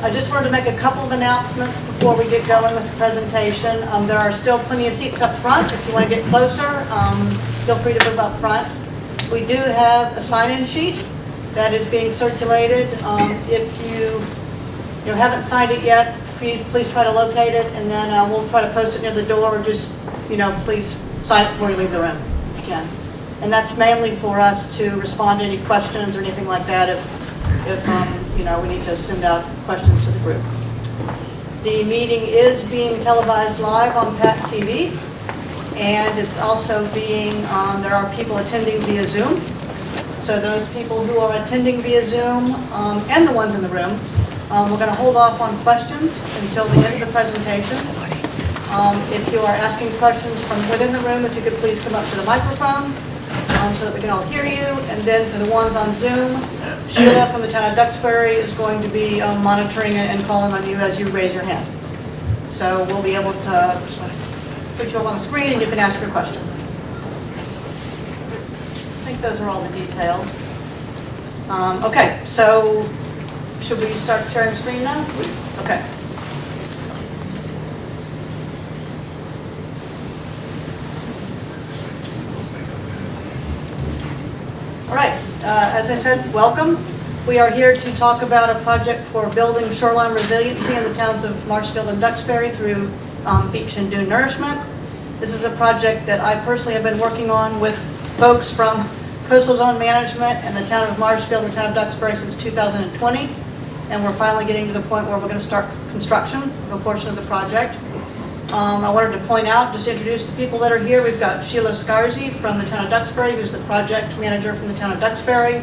I just wanted to make a couple of announcements before we get going with the presentation. There are still plenty of seats up front. If you want to get closer, feel free to move up front. We do have a sign-in sheet that is being circulated. If you haven't signed it yet, please try to locate it, and then we'll try to post it near the door. Just, please sign it before you leave the room, if you can. And that's mainly for us to respond to any questions or anything like that if we need to send out questions to the group. The meeting is being televised live on PAT TV, and it's also there are people attending via Zoom. So those people who are attending via Zoom and the ones in the room, we're going to hold off on questions until the end of the presentation. If you are asking questions from within the room, if you could please come up to the microphone so that we can all hear you. And then for the ones on Zoom, Sheila from the town of Duxbury is going to be monitoring it and calling on you as you raise your hand. So we'll be able to put you up on the screen and you can ask your question. I think those are all the details. Okay, so should we start sharing screen now? Okay. All right, as I said, welcome. We are here to talk about a project for building shoreline resiliency in the towns of Marshfield and Duxbury through beach and dune nourishment. This is a project that I personally have been working on with folks from Coastal Zone Management and the town of Marshfield and the town of Duxbury since 2020. And we're finally getting to the point where we're going to start construction of a portion of the project. I wanted to point out, just to introduce the people that are here, we've got Sheila Scarzi from the town of Duxbury, who's the project manager from the town of Duxbury.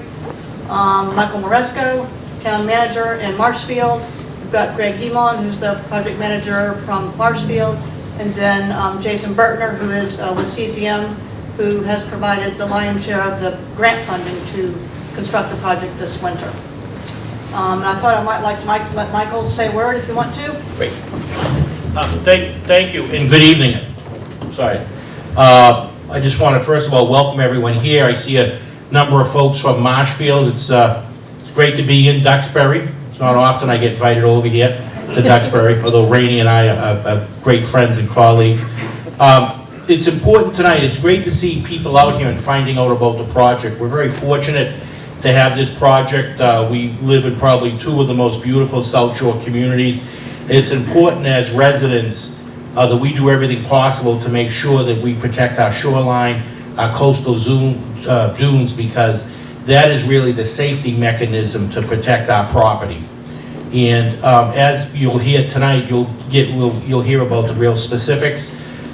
Michael Moresco, town manager in Marshfield. We've got Greg Guimond, who's the project manager from Marshfield. And then Jason Bertner, who is with CCM, who has provided the lion's share of the grant funding to construct the project this winter. And I thought I might let Michael say a word if you want to. Great. Thank you and good evening. Sorry. I just want to first of all welcome everyone here. I see a number of folks from Marshfield. It's great to be in Duxbury. It's not often I get invited over here to Duxbury, although Rainey and I are great friends and colleagues. It's important tonight. It's great to see people out here and finding out about the project. We're very fortunate to have this project. We live in probably two of the most beautiful South Shore communities. It's important as residents that we do everything possible to make sure that we protect our shoreline, our coastal dunes, because that is really the safety mechanism to protect our property. And as you'll hear tonight, you'll hear about the real specifics.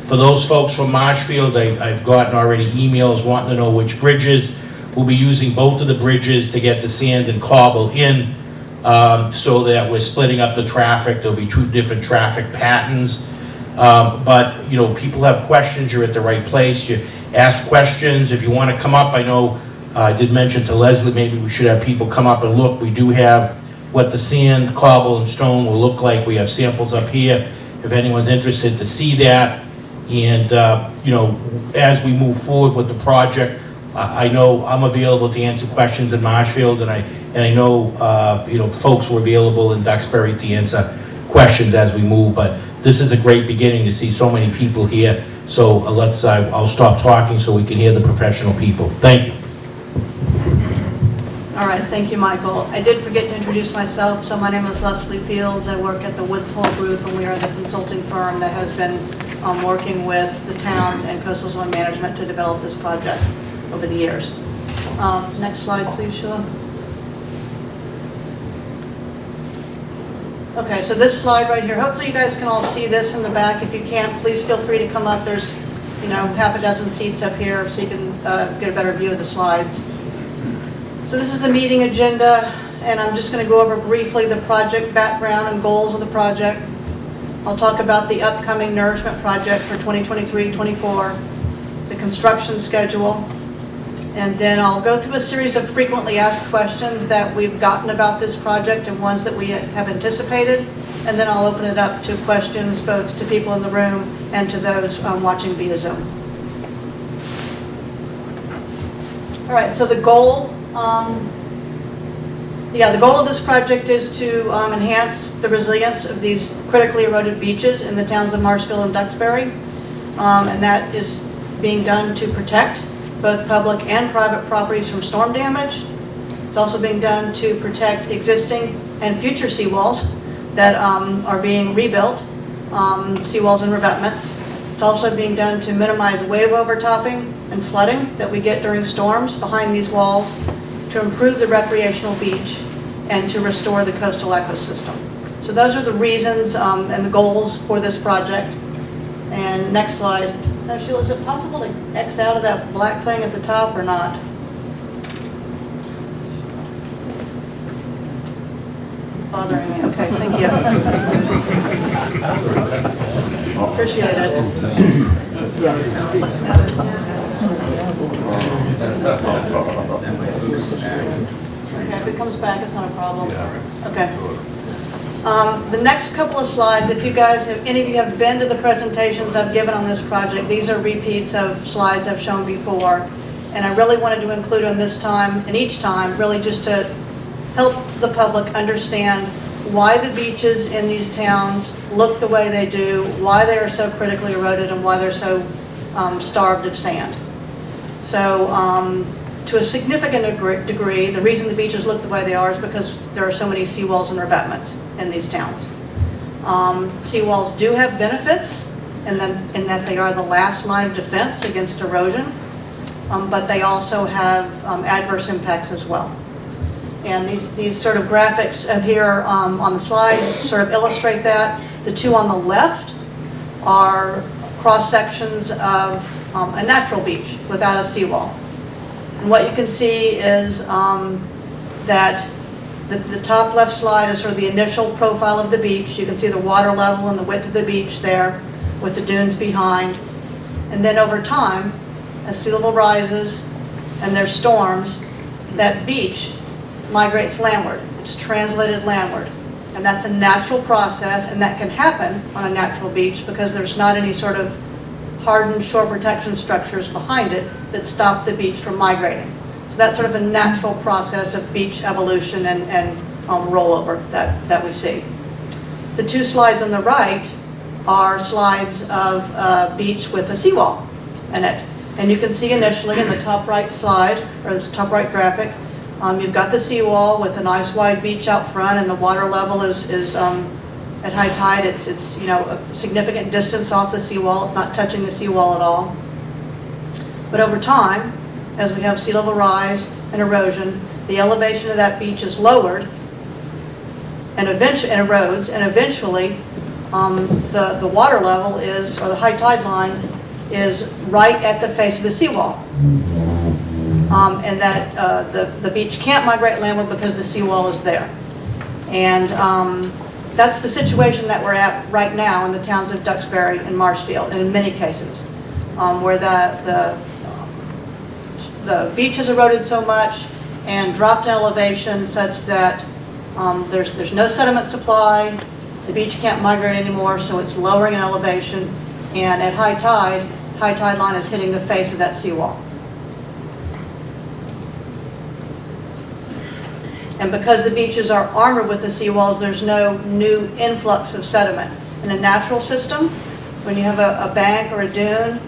For those folks from Marshfield, I've gotten already emails wanting to know which bridges. We'll be using both of the bridges to get the sand and cobble in so that we're splitting up the traffic. There'll be two different traffic patterns. But, people have questions, you're at the right place. You ask questions. If you want to come up, I know I did mention to Leslie, maybe we should have people come up and look. We do have what the sand, cobble, and stone will look like. We have samples up here if anyone's interested to see that. And, as we move forward with the project, I know I'm available to answer questions in Marshfield, and I know folks were available in Duxbury to answer questions as we move. But this is a great beginning to see so many people here. So I'll stop talking so we can hear the professional people. Thank you. All right, thank you, Michael. I did forget to introduce myself. So my name is Leslie Fields. I work at the Woods Hole Group, and we are the consulting firm that has been working with the towns and Coastal Zone Management to develop this project over the years. Next slide, please, Sheila. Okay, so this slide right here, hopefully you guys can all see this in the back. If you can't, please feel free to come up. There's, half a dozen seats up here so you can get a better view of the slides. So this is the meeting agenda, and I'm just going to go over briefly the project background and goals of the project. I'll talk about the upcoming Nourishment project for 2023-24, the construction schedule, and then I'll go through a series of frequently asked questions that we've gotten about this project and ones that we have anticipated, and then I'll open it up to questions both to people in the room and to those watching via Zoom. All right, so the goal Yeah, the goal of this project is to enhance the resilience of these critically eroded beaches in the towns of Marshfield and Duxbury. And that is being done to protect both public and private properties from storm damage. It's also being done to protect existing and future seawalls that are being rebuilt, seawalls and revetments. It's also being done to minimize wave overtopping and flooding that we get during storms behind these walls, to improve the recreational beach, and to restore the coastal ecosystem. So those are the reasons and the goals for this project. And next slide. Now, Sheila, is it possible to X out of that black thing at the top or not? Bothering me. Okay, thank you. Appreciate it. Okay, if it comes back, it's not a problem. Okay. The next couple of slides, if you guys, if any of you have been to the presentations I've given on this project, these are repeats of slides I've shown before. And I really wanted to include them this time and each time, really just to help the public understand why the beaches in these towns look the way they do, why they are so critically eroded, and why they're so starved of sand. So to a significant degree, the reason the beaches look the way they are is because there are so many seawalls and revetments in these towns. Seawalls do have benefits in that they are the last line of defense against erosion, but they also have adverse impacts as well. And these sort of graphics up here on the slide sort of illustrate that. The two on the left are cross sections of a natural beach without a seawall. And what you can see is that the top left slide is sort of the initial profile of the beach. You can see the water level and the width of the beach there with the dunes behind. And then over time, as sea level rises and there's storms, that beach migrates landward. It's translated landward. And that's a natural process, and that can happen on a natural beach because there's not any sort of hardened shore protection structures behind it that stop the beach from migrating. So that's sort of a natural process of beach evolution and rollover that we see. The two slides on the right are slides of a beach with a seawall in it. And you can see initially in the top right slide, or the top right graphic, you've got the seawall with a nice wide beach out front, and the water level is at high tide. It's a significant distance off the seawall. It's not touching the seawall at all. But over time, as we have sea level rise and erosion, the elevation of that beach is lowered and eventually erodes, and eventually the water level is, or the high tide line is right at the face of the seawall. And that the beach can't migrate landward because the seawall is there. And that's the situation that we're at right now in the towns of Duxbury and Marshfield, and in many cases, where the beach has eroded so much and dropped in elevation such that there's no sediment supply, the beach can't migrate anymore, so it's lowering in elevation, and at high tide line is hitting the face of that seawall. And because the beaches are armored with the seawalls, there's no new influx of sediment. In a natural system, when you have a bank or a dune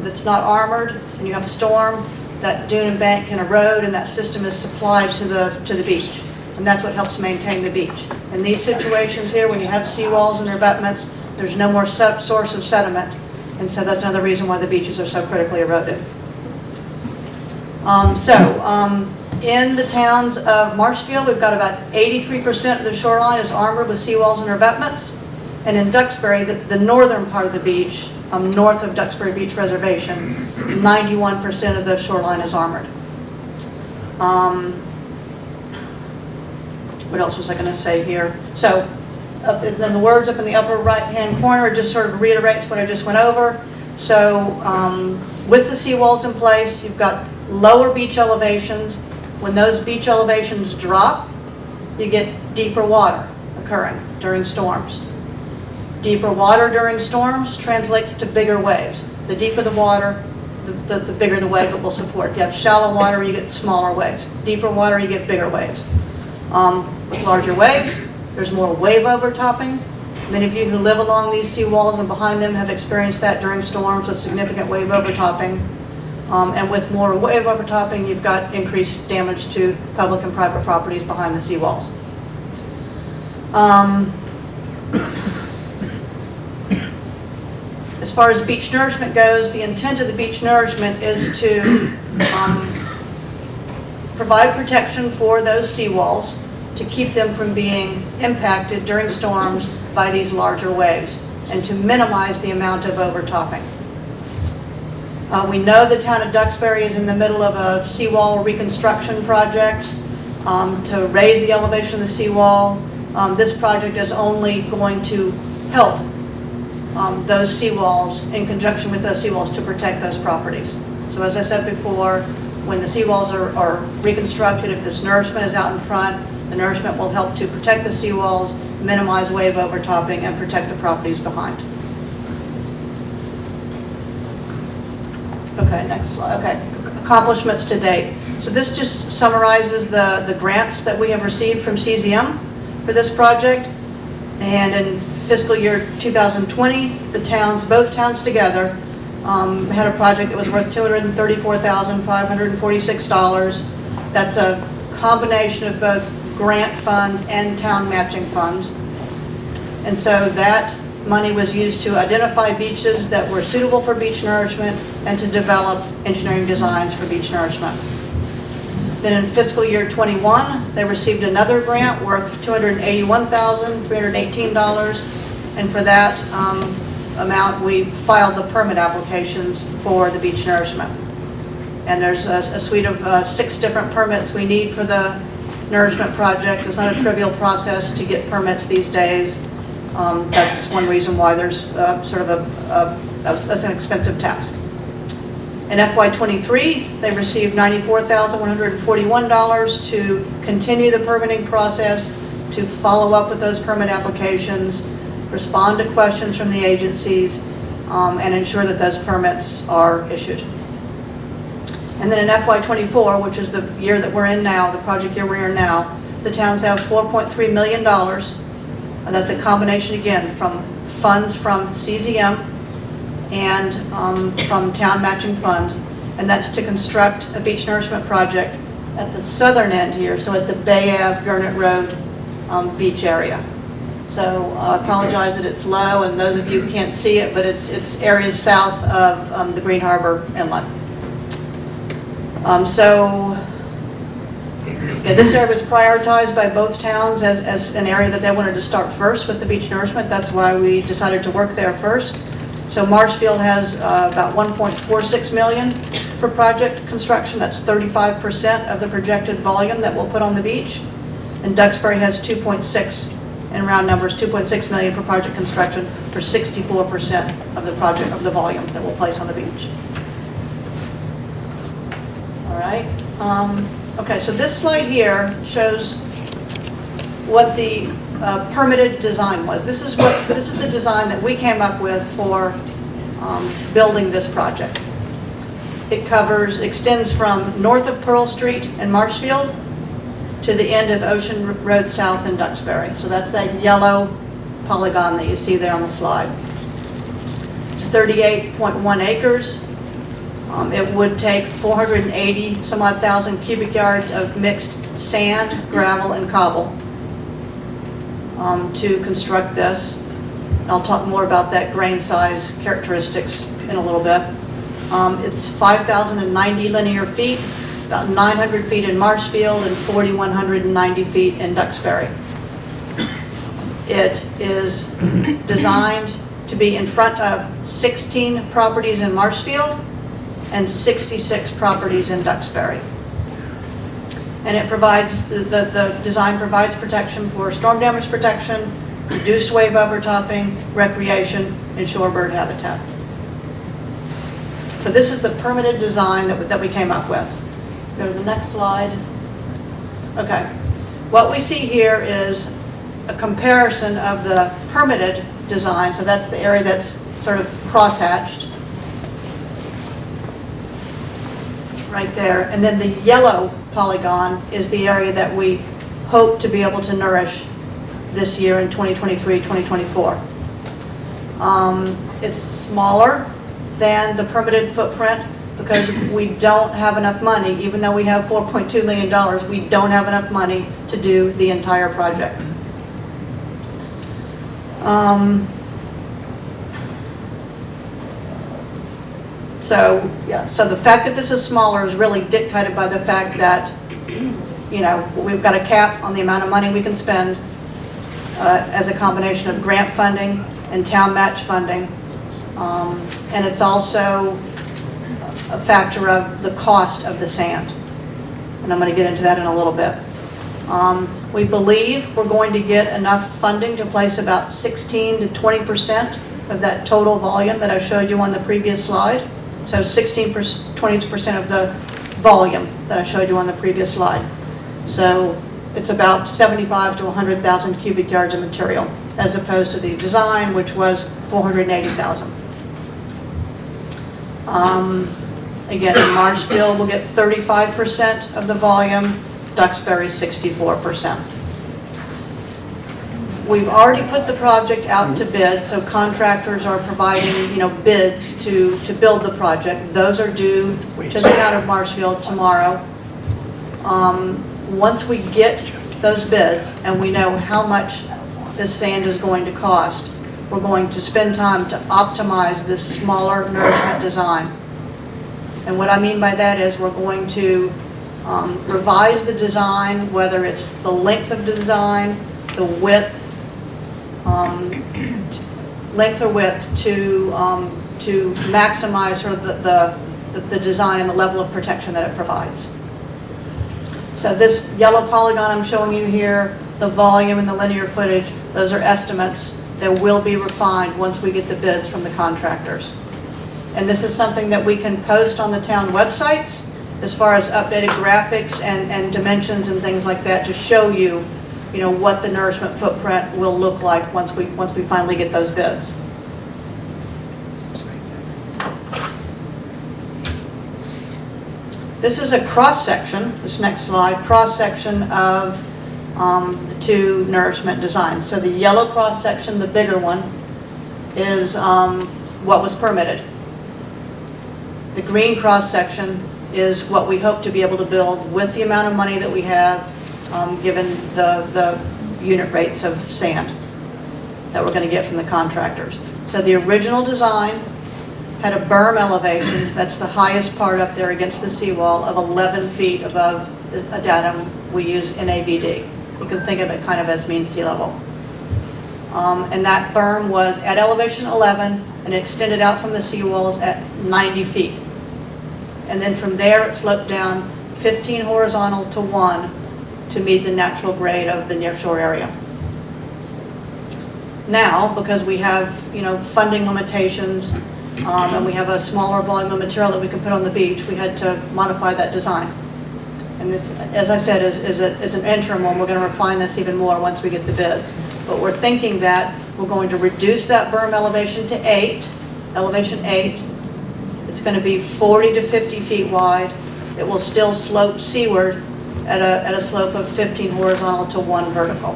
that's not armored and you have a storm, that dune and bank can erode and that system is supplied to the beach. And that's what helps maintain the beach. In these situations here, when you have seawalls and revetments, there's no more source of sediment. And so that's another reason why the beaches are so critically eroded. In the towns of Marshfield, we've got about 83% of the shoreline is armored with seawalls and revetments. And in Duxbury, the northern part of the beach, north of Duxbury Beach Reservation, 91% of the shoreline is armored. What else was I going to say here? So, then the words up in the upper right-hand corner just sort of reiterates what I just went over. So, with the seawalls in place, you've got lower beach elevations. When those beach elevations drop, you get deeper water occurring during storms. Deeper water during storms translates to bigger waves. The deeper the water, the bigger the wave it will support. If you have shallow water, you get smaller waves. Deeper water, you get bigger waves. with larger waves. There's more wave overtopping. Many of you who live along these seawalls and behind them have experienced that during storms with significant wave overtopping. And with more wave overtopping, you've got increased damage to public and private properties behind the seawalls. As far as beach nourishment goes, the intent of the beach nourishment is to provide protection for those seawalls to keep them from being impacted during storms by these larger waves and to minimize the amount of overtopping. We know the town of Duxbury is in the middle of a seawall reconstruction project to raise the elevation of the seawall. This project is only going to help those seawalls, in conjunction with those seawalls, to protect those properties. So as I said before, when the seawalls are reconstructed, if this nourishment is out in front, the nourishment will help to protect the seawalls, minimize wave overtopping, and protect the properties behind. Okay, next slide. Okay, accomplishments to date. So this just summarizes the grants that we have received from CZM for this project. And in fiscal year 2020, both towns together had a project that was worth $234,546. That's a combination of both grant funds and town matching funds. And so that money was used to identify beaches that were suitable for beach nourishment and to develop engineering designs for beach nourishment. Then in fiscal year 21, they received another grant worth $281,318. And for that amount, we filed the permit applications for the beach nourishment. And there's a suite of 6 different permits we need for the nourishment projects. It's not a trivial process to get permits these days. That's one reason why there's sort of that's an expensive task. In FY23, they received $94,141 to continue the permitting process, to follow up with those permit applications, respond to questions from the agencies, and ensure that those permits are issued. And then in FY24, which is the year that we're in now, the project year we're in now, the towns have $4.3 million. That's a combination, again, from funds from CZM and from town matching funds. And that's to construct a beach nourishment project at the southern end here, so at the Bay Ave, Gurnett Road beach area. So I apologize that it's low, and those of you who can't see it, but it's areas south of the Green Harbor Inlet. This area was prioritized by both towns as an area that they wanted to start first with the beach nourishment. That's why we decided to work there first. So Marshfield has about $1.46 million for project construction. That's 35% of the projected volume that we'll put on the beach. And Duxbury has 2.6, in round numbers, 2.6 million for project construction for 64% of the volume that we'll place on the beach. All right. Okay, so this slide here shows what the permitted design was. This is the design that we came up with for building this project. It extends from north of Pearl Street in Marshfield to the end of Ocean Road South in Duxbury. So that's that yellow polygon that you see there on the slide. It's 38.1 acres. It would take 480 some odd thousand cubic yards of mixed sand, gravel, and cobble to construct this. I'll talk more about that grain size characteristics in a little bit. It's 5,090 linear feet, about 900 feet in Marshfield and 4,190 feet in Duxbury. It is designed to be in front of 16 properties in Marshfield and 66 properties in Duxbury. And it provides, the design provides protection for storm damage protection, reduced wave overtopping, recreation, and shorebird habitat. So this is the permitted design that we came up with. Go to the next slide. Okay. What we see here is a comparison of the permitted design. So that's the area that's sort of crosshatched. Right there. And then the yellow polygon is the area that we hope to be able to nourish this year in 2023, 2024. It's smaller than the permitted footprint because we don't have enough money. Even though we have $4.2 million, we don't have enough money to do the entire project. So the fact that this is smaller is really dictated by the fact that, you know, we've got a cap on the amount of money we can spend as a combination of grant funding and town match funding. And it's also a factor of the cost of the sand. And I'm going to get into that in a little bit. We believe we're going to get enough funding to place about 16 to 20% of that total volume that I showed you on the previous slide. So 16%, 20% of the volume that I showed you on the previous slide. So it's about 75 to 100,000 cubic yards of material, as opposed to the design, which was 480,000. Again, in Marshfield, we'll get 35% of the volume, Duxbury 64%. We've already put the project out to bid, so contractors are providing, you know, bids to build the project. Those are due to the town of Marshfield tomorrow. Once we get those bids and we know how much this sand is going to cost, we're going to spend time to optimize this smaller nourishment design. And what I mean by that is we're going to revise the design, whether it's the length of the design, the width, length or width, to maximize sort of the design and the level of protection that it provides. So this yellow polygon I'm showing you here, the volume and the linear footage, those are estimates that will be refined once we get the bids from the contractors. And this is something that we can post on the town websites as far as updated graphics and dimensions and things like that to show you, you know, what the nourishment footprint will look like once we finally get those bids. This is a cross-section, this next slide, cross-section of the two nourishment designs. So the yellow cross-section, the bigger one, is what was permitted. The green cross-section is what we hope to be able to build with the amount of money that we have, given the unit rates of sand that we're going to get from the contractors. So the original design had a berm elevation, that's the highest part up there against the seawall, of 11 feet above a datum we use in ABD. You can think of it kind of as mean sea level. And that berm was at elevation 11 and it extended out from the seawalls at 90 feet. And then from there it sloped down 15 horizontal to 1 to meet the natural grade of the nearshore area. Now, because we have, you know, funding limitations, and we have a smaller volume of material that we can put on the beach, we had to modify that design. And this, as I said, is an interim one. We're going to refine this even more once we get the bids. But we're thinking that we're going to reduce that berm elevation to 8, elevation 8. It's going to be 40 to 50 feet wide. It will still slope seaward at a slope of 15 horizontal to 1 vertical.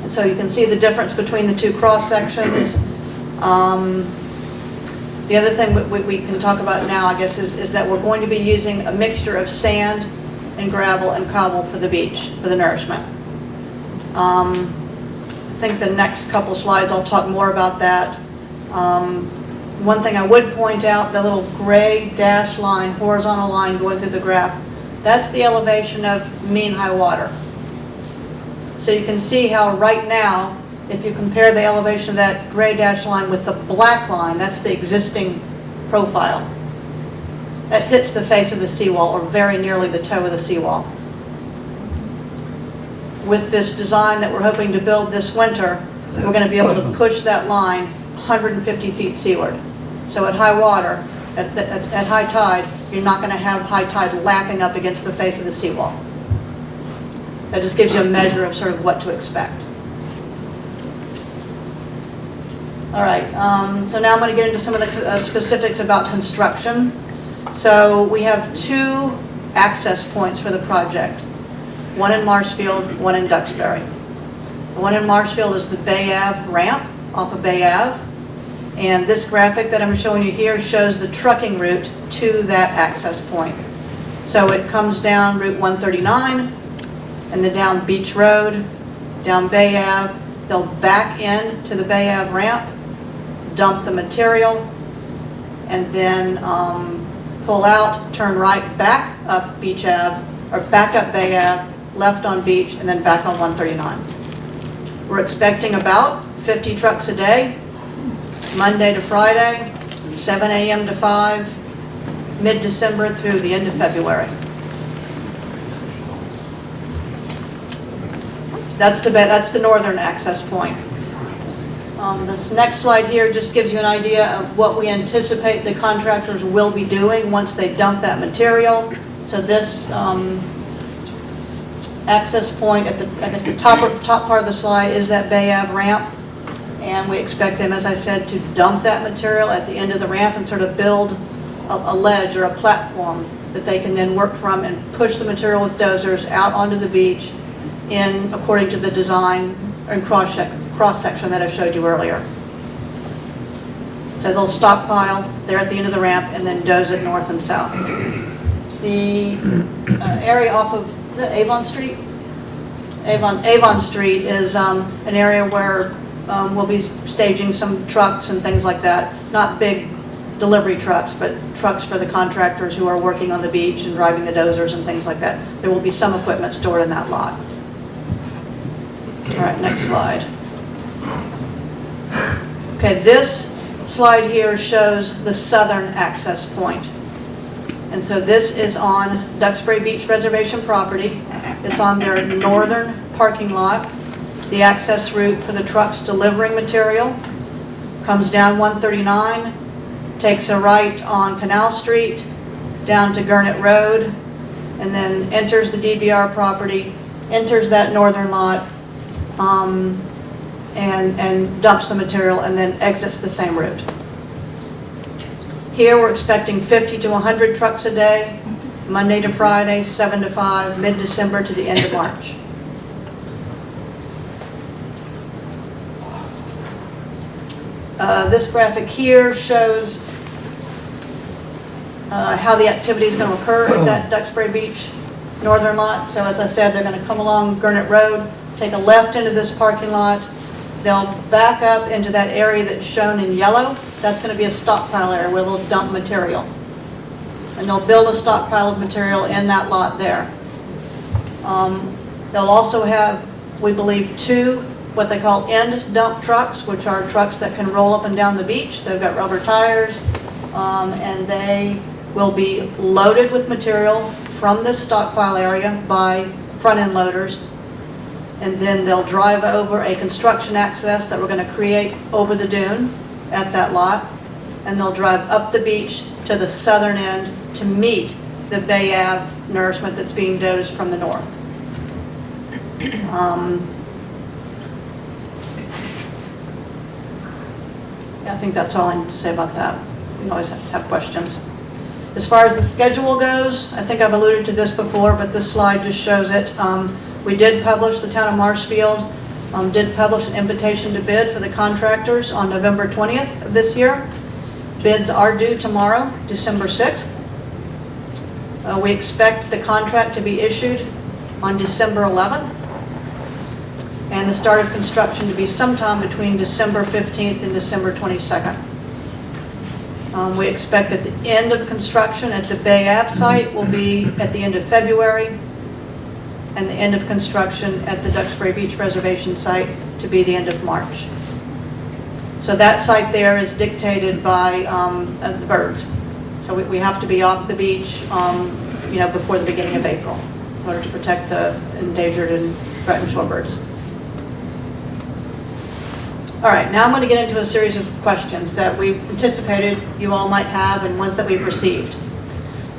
And so you can see the difference between the two cross sections. The other thing we can talk about now, I guess, is that we're going to be using a mixture of sand and gravel and cobble for the beach, for the nourishment. I think the next couple slides I'll talk more about that. One thing I would point out, the little gray dash line, horizontal line going through the graph, that's the elevation of mean high water. So you can see how right now, if you compare the elevation of that gray dash line with the black line, that's the existing profile. That hits the face of the seawall, or very nearly the toe of the seawall. With this design that we're hoping to build this winter, we're going to be able to push that line 150 feet seaward. So at high water, at high tide, you're not going to have high tide lapping up against the face of the seawall. That just gives you a measure of sort of what to expect. All right, so now I'm going to get into some of the specifics about construction. So we have 2 access points for the project. one in Marshfield, one in Duxbury. The one in Marshfield is the Bay Ave ramp off of Bay Ave. And this graphic that I'm showing you here shows the trucking route to that access point. So it comes down Route 139 and then down Beach Road, down Bay Ave. They'll back in to the Bay Ave ramp, dump the material, and then pull out, turn right back up Beach Ave, or back up Bay Ave, left on Beach, and then back on 139. We're expecting about 50 trucks a day, Monday to Friday, 7 a.m. to 5, mid-December through the end of February. That's the northern access point. This next slide here just gives you an idea of what we anticipate the contractors will be doing once they dump that material. So this access point at the top part of the slide is that Bay Ave ramp. And we expect them, as I said, to dump that material at the end of the ramp and sort of build a ledge or a platform that they can then work from and push the material with dozers out onto the beach according to the design and cross-section that I showed you earlier. So they'll stockpile there at the end of the ramp and then doze it north and south. The area off of the Avon Street? Avon Street is an area where we'll be staging some trucks and things like that. Not big delivery trucks, but trucks for the contractors who are working on the beach and driving the dozers and things like that. There will be some equipment stored in that lot. All right, next slide. Okay, this slide here shows the southern access point. And so this is on Duxbury Beach Reservation property. It's on their northern parking lot. The access route for the trucks delivering material comes down 139, takes a right on Canal Street, down to Gurnett Road, and then enters the DBR property, enters that northern lot, and dumps the material and then exits the same route. Here we're expecting 50 to 100 trucks a day, Monday to Friday, 7 to 5, mid-December to the end of March. This graphic here shows how the activity is going to occur at that Duxbury Beach northern lot. So as I said, they're going to come along Gurnett Road, take a left into this parking lot. They'll back up into that area that's shown in yellow. That's going to be a stockpile area where they'll dump material. And they'll build a stockpile of material in that lot there. They'll also have, we believe, 2 what they call end dump trucks, which are trucks that can roll up and down the beach. They've got rubber tires, and they will be loaded with material from this stockpile area by front-end loaders. And then they'll drive over a construction access that we're going to create over the dune at that lot. And they'll drive up the beach to the southern end to meet the Bay Ave nourishment that's being dozed from the north. I think that's all I need to say about that. You can always have questions. As far as the schedule goes, I think I've alluded to this before, but this slide just shows it. We did publish, the town of Marshfield did publish an invitation to bid for the contractors on November 20th of this year. Bids are due tomorrow, December 6th. We expect the contract to be issued on December 11th. And the start of construction to be sometime between December 15th and December 22nd. We expect that the end of construction at the Bay Ave site will be at the end of February, and the end of construction at the Duxbury Beach Reservation site to be the end of March. So that site there is dictated by the birds. So we have to be off the beach before the beginning of April in order to protect the endangered and threatened shorebirds. All right, now I'm going to get into a series of questions that we've anticipated you all might have and ones that we've received.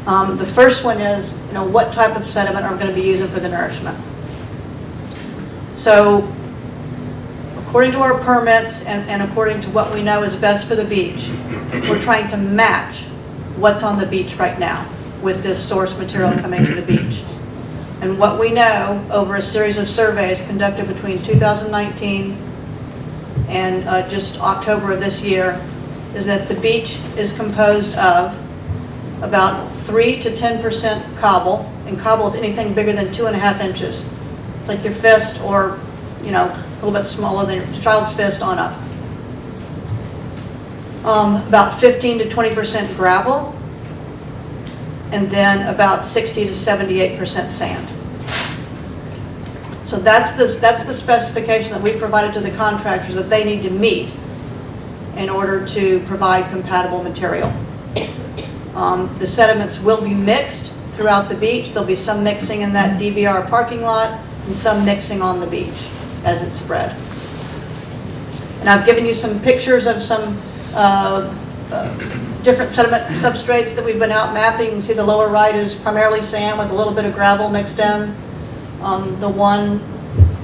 The first one is, what type of sediment are we going to be using for the nourishment? So, according to our permits and according to what we know is best for the beach, we're trying to match what's on the beach right now with this source material coming to the beach. And what we know over a series of surveys conducted between 2019 and just October of this year is that the beach is composed of about 3 to 10% cobble, and cobble is anything bigger than 2.5 inches. It's like your fist, or a little bit smaller than your child's fist on up. About 15 to 20% gravel, and then about 60 to 78% sand. So that's the specification that we provided to the contractors that they need to meet in order to provide compatible material. The sediments will be mixed throughout the beach. There'll be some mixing in that DBR parking lot and some mixing on the beach as it's spread. And I've given you some pictures of some different sediment substrates that we've been out mapping. You can see the lower right is primarily sand with a little bit of gravel mixed in. The one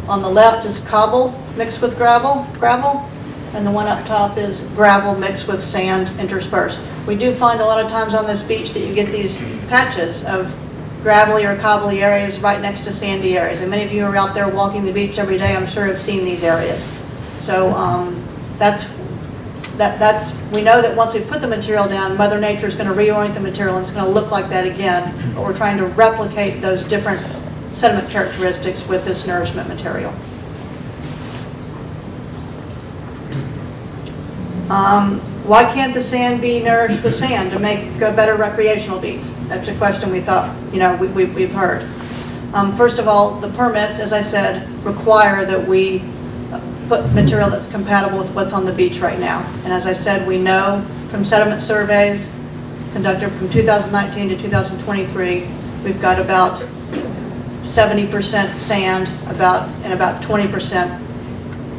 on the left is cobble mixed with gravel, and the one up top is gravel mixed with sand interspersed. We do find a lot of times on this beach that you get these patches of gravelly or cobbly areas right next to sandy areas. And many of you who are out there walking the beach every day, I'm sure have seen these areas. So we know that once we put the material down, Mother Nature is going to reorient the material and it's going to look like that again. But we're trying to replicate those different sediment characteristics with this nourishment material. Why can't the sand be nourished with sand to make a better recreational beach? That's a question we thought, we've heard. First of all, the permits, as I said, require that we put material that's compatible with what's on the beach right now. And as I said, we know from sediment surveys conducted from 2019 to 2023, we've got about 70% sand, and about 20%,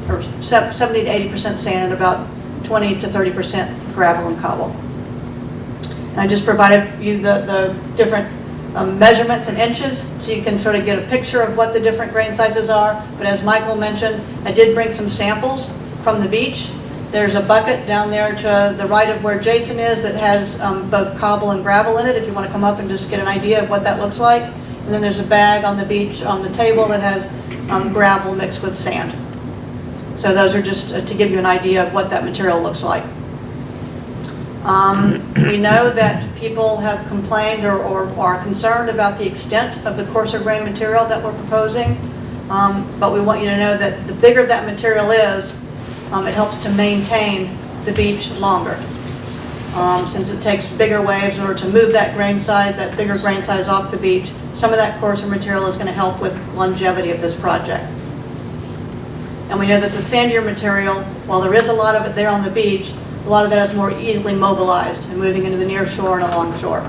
or 70 to 80% sand, and about 20 to 30% gravel and cobble. And I just provided you the different measurements in inches, so you can sort of get a picture of what the different grain sizes are. But as Michael mentioned, I did bring some samples from the beach. There's a bucket down there to the right of where Jason is that has both cobble and gravel in it, if you want to come up and just get an idea of what that looks like. And then there's a bag on the beach on the table that has gravel mixed with sand. So those are just to give you an idea of what that material looks like. We know that people have complained or are concerned about the extent of the coarser grain material that we're proposing, but we want you to know that the bigger that material is, it helps to maintain the beach longer. Since it takes bigger waves in order to move that bigger grain size off the beach, some of that coarser material is going to help with longevity of this project. And we know that the sandier material, while there is a lot of it there on the beach, a lot of that is more easily mobilized and moving into the near shore and along shore.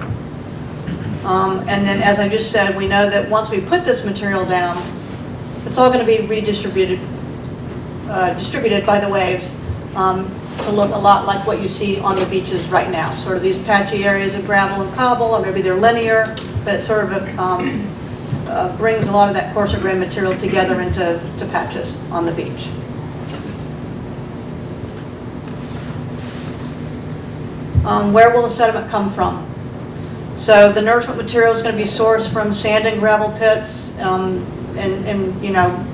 And then, as I just said, we know that once we put this material down, it's all going to be distributed by the waves to look a lot like what you see on the beaches right now. Sort of these patchy areas of gravel and cobble, or maybe they're linear, but it sort of brings a lot of that coarser grain material together into patches on the beach. Where will the sediment come from? So the nourishment material is going to be sourced from sand and gravel pits in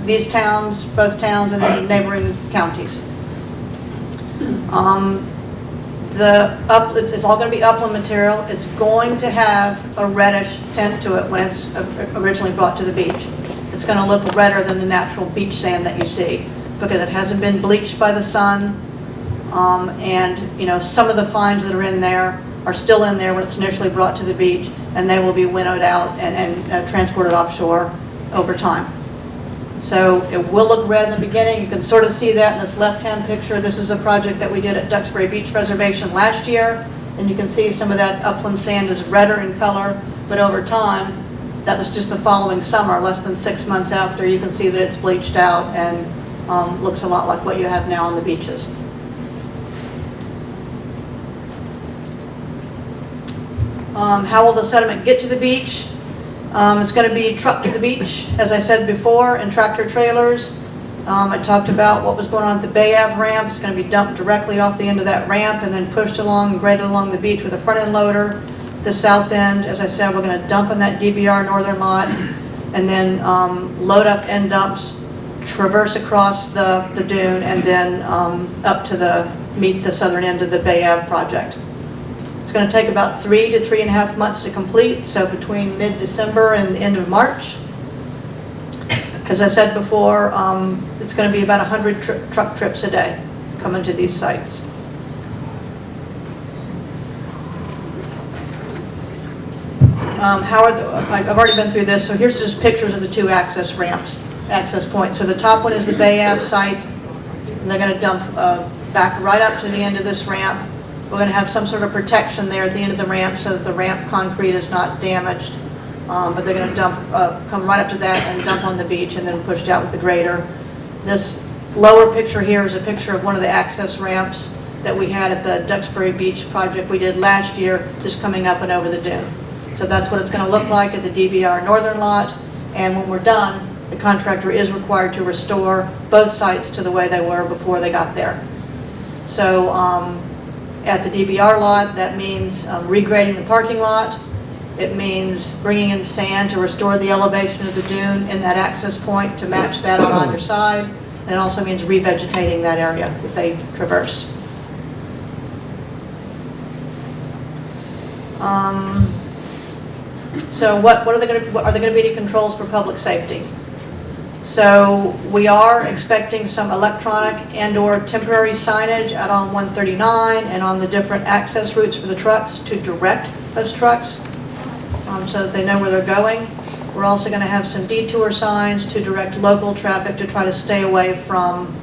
these towns, both towns, and in neighboring counties. It's all going to be upland material. It's going to have a reddish tint to it when it's originally brought to the beach. It's going to look redder than the natural beach sand that you see because it hasn't been bleached by the sun. And some of the fines that are in there are still in there when it's initially brought to the beach, and they will be winnowed out and transported offshore over time. So it will look red in the beginning. You can sort of see that in this left-hand picture. This is a project that we did at Duxbury Beach Reservation last year, and you can see some of that upland sand is redder in color, but over time, that was just the following summer, less than 6 months after, you can see that it's bleached out and looks a lot like what you have now on the beaches. How will the sediment get to the beach? It's going to be trucked to the beach, as I said before, in tractor trailers. I talked about what was going on at the Bay Ave ramp. It's going to be dumped directly off the end of that ramp and then pushed along and graded along the beach with a front end loader. The south end, as I said, we're going to dump in that DBR northern lot. and then load up end dumps, traverse across the dune, and then up to meet the southern end of the Bay Ave project. It's going to take about 3 to 3.5 months to complete, so between mid-December and the end of March. As I said before, it's going to be about 100 truck trips a day coming to these sites. I've already been through this, so here's just pictures of the two access points. So the top one is the Bay Ave site, and they're going to dump back right up to the end of this ramp. We're going to have some sort of protection there at the end of the ramp so that the ramp concrete is not damaged. But they're going to come right up to that and dump on the beach and then pushed out with the grader. This lower picture here is a picture of one of the access ramps that we had at the Duxbury Beach project we did last year, just coming up and over the dune. So that's what it's going to look like at the DBR northern lot. And when we're done, the contractor is required to restore both sites to the way they were before they got there. So at the DBR lot, that means regrading the parking lot. It means bringing in sand to restore the elevation of the dune in that access point to match that on either side. And it also means revegetating that area that they traversed. So what are they going to be any controls for public safety? So we are expecting some electronic and/or temporary signage out on 139 and on the different access routes for the trucks to direct those trucks so that they know where they're going. We're also going to have some detour signs to direct local traffic to try to stay away from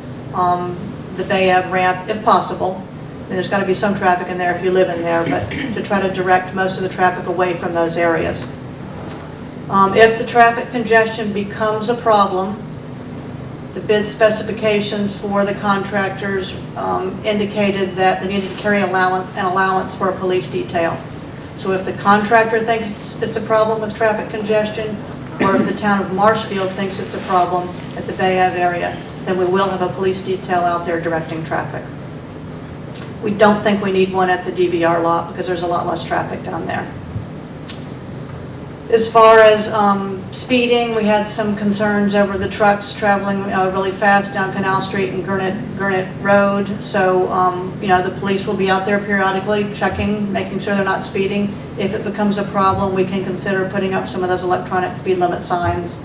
the Bay Ave ramp if possible. I mean, there's got to be some traffic in there if you live in there, but to try to direct most of the traffic away from those areas. If the traffic congestion becomes a problem, the bid specifications for the contractors indicated that they needed to carry an allowance for a police detail. So if the contractor thinks it's a problem with traffic congestion, or if the town of Marshfield thinks it's a problem at the Bay Ave area, then we will have a police detail out there directing traffic. We don't think we need one at the DBR lot because there's a lot less traffic down there. As far as speeding, we had some concerns over the trucks traveling really fast down Canal Street and Gurnett Road. So, the police will be out there periodically checking, making sure they're not speeding. If it becomes a problem, we can consider putting up some of those electronic speed limit signs.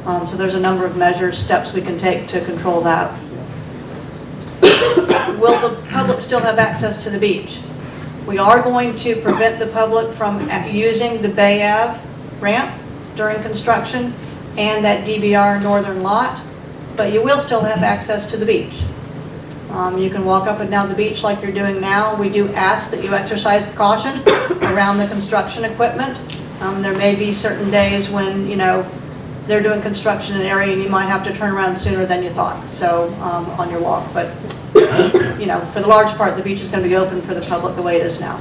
So there's a number of measures, steps we can take to control that. Will the public still have access to the beach? We are going to prevent the public from using the Bay Ave ramp during construction and that DBR northern lot, but you will still have access to the beach. You can walk up and down the beach like you're doing now. We do ask that you exercise caution around the construction equipment. There may be certain days when, they're doing construction in an area and you might have to turn around sooner than you thought, so on your walk. But, for the large part, the beach is going to be open for the public the way it is now.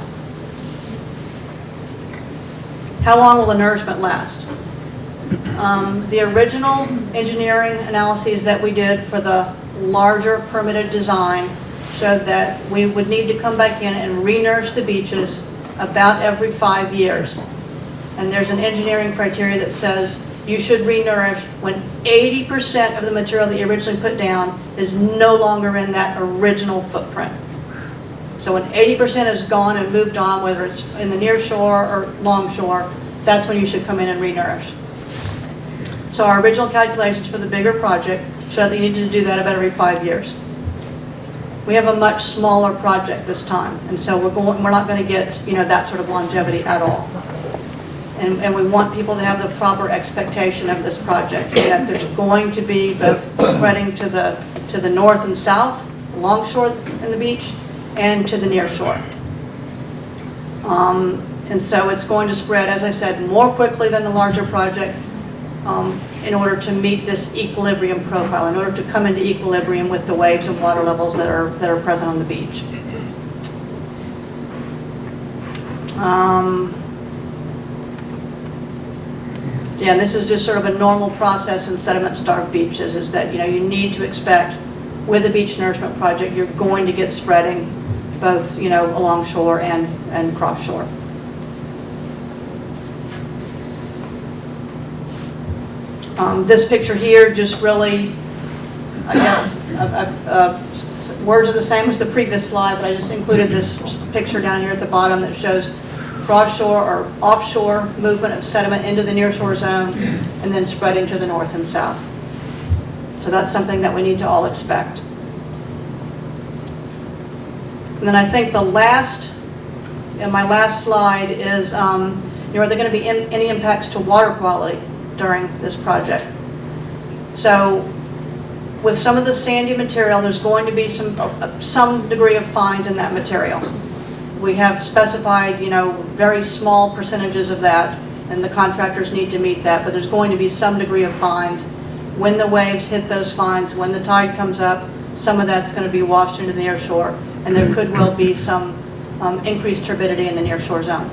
How long will the nourishment last? The original engineering analyses that we did for the larger permitted design showed that we would need to come back in and re-nourish the beaches about every 5 years. And there's an engineering criteria that says you should re-nourish when 80% of the material that you originally put down is no longer in that original footprint. So when 80% is gone and moved on, whether it's in the near shore or long shore, that's when you should come in and re-nourish. So our original calculations for the bigger project show that you need to do that about every 5 years. We have a much smaller project this time, and so we're not going to get that sort of longevity at all. And we want people to have the proper expectation of this project, and that there's going to be both spreading to the north and south, along shore in the beach, and to the near shore. And so it's going to spread, as I said, more quickly than the larger project in order to meet this equilibrium profile, in order to come into equilibrium with the waves and water levels that are present on the beach. Yeah, and this is just sort of a normal process in sediment-starved beaches, is that you need to expect with a beach nourishment project you're going to get spreading both along shore and cross shore. This picture here just really, I guess, words are the same as the previous slide, but I just included this picture down here at the bottom that shows cross-shore or offshore movement of sediment into the nearshore zone and then spreading to the north and south. So that's something that we need to all expect. And then I think my last slide is, are there going to be any impacts to water quality during this project? So with some of the sandy material, there's going to be some degree of fines in that material. We have specified, very small percentages of that, and the contractors need to meet that, but there's going to be some degree of fines. When the waves hit those fines, when the tide comes up, some of that's going to be washed into the near shore, and there could well be some increased turbidity in the near shore zone.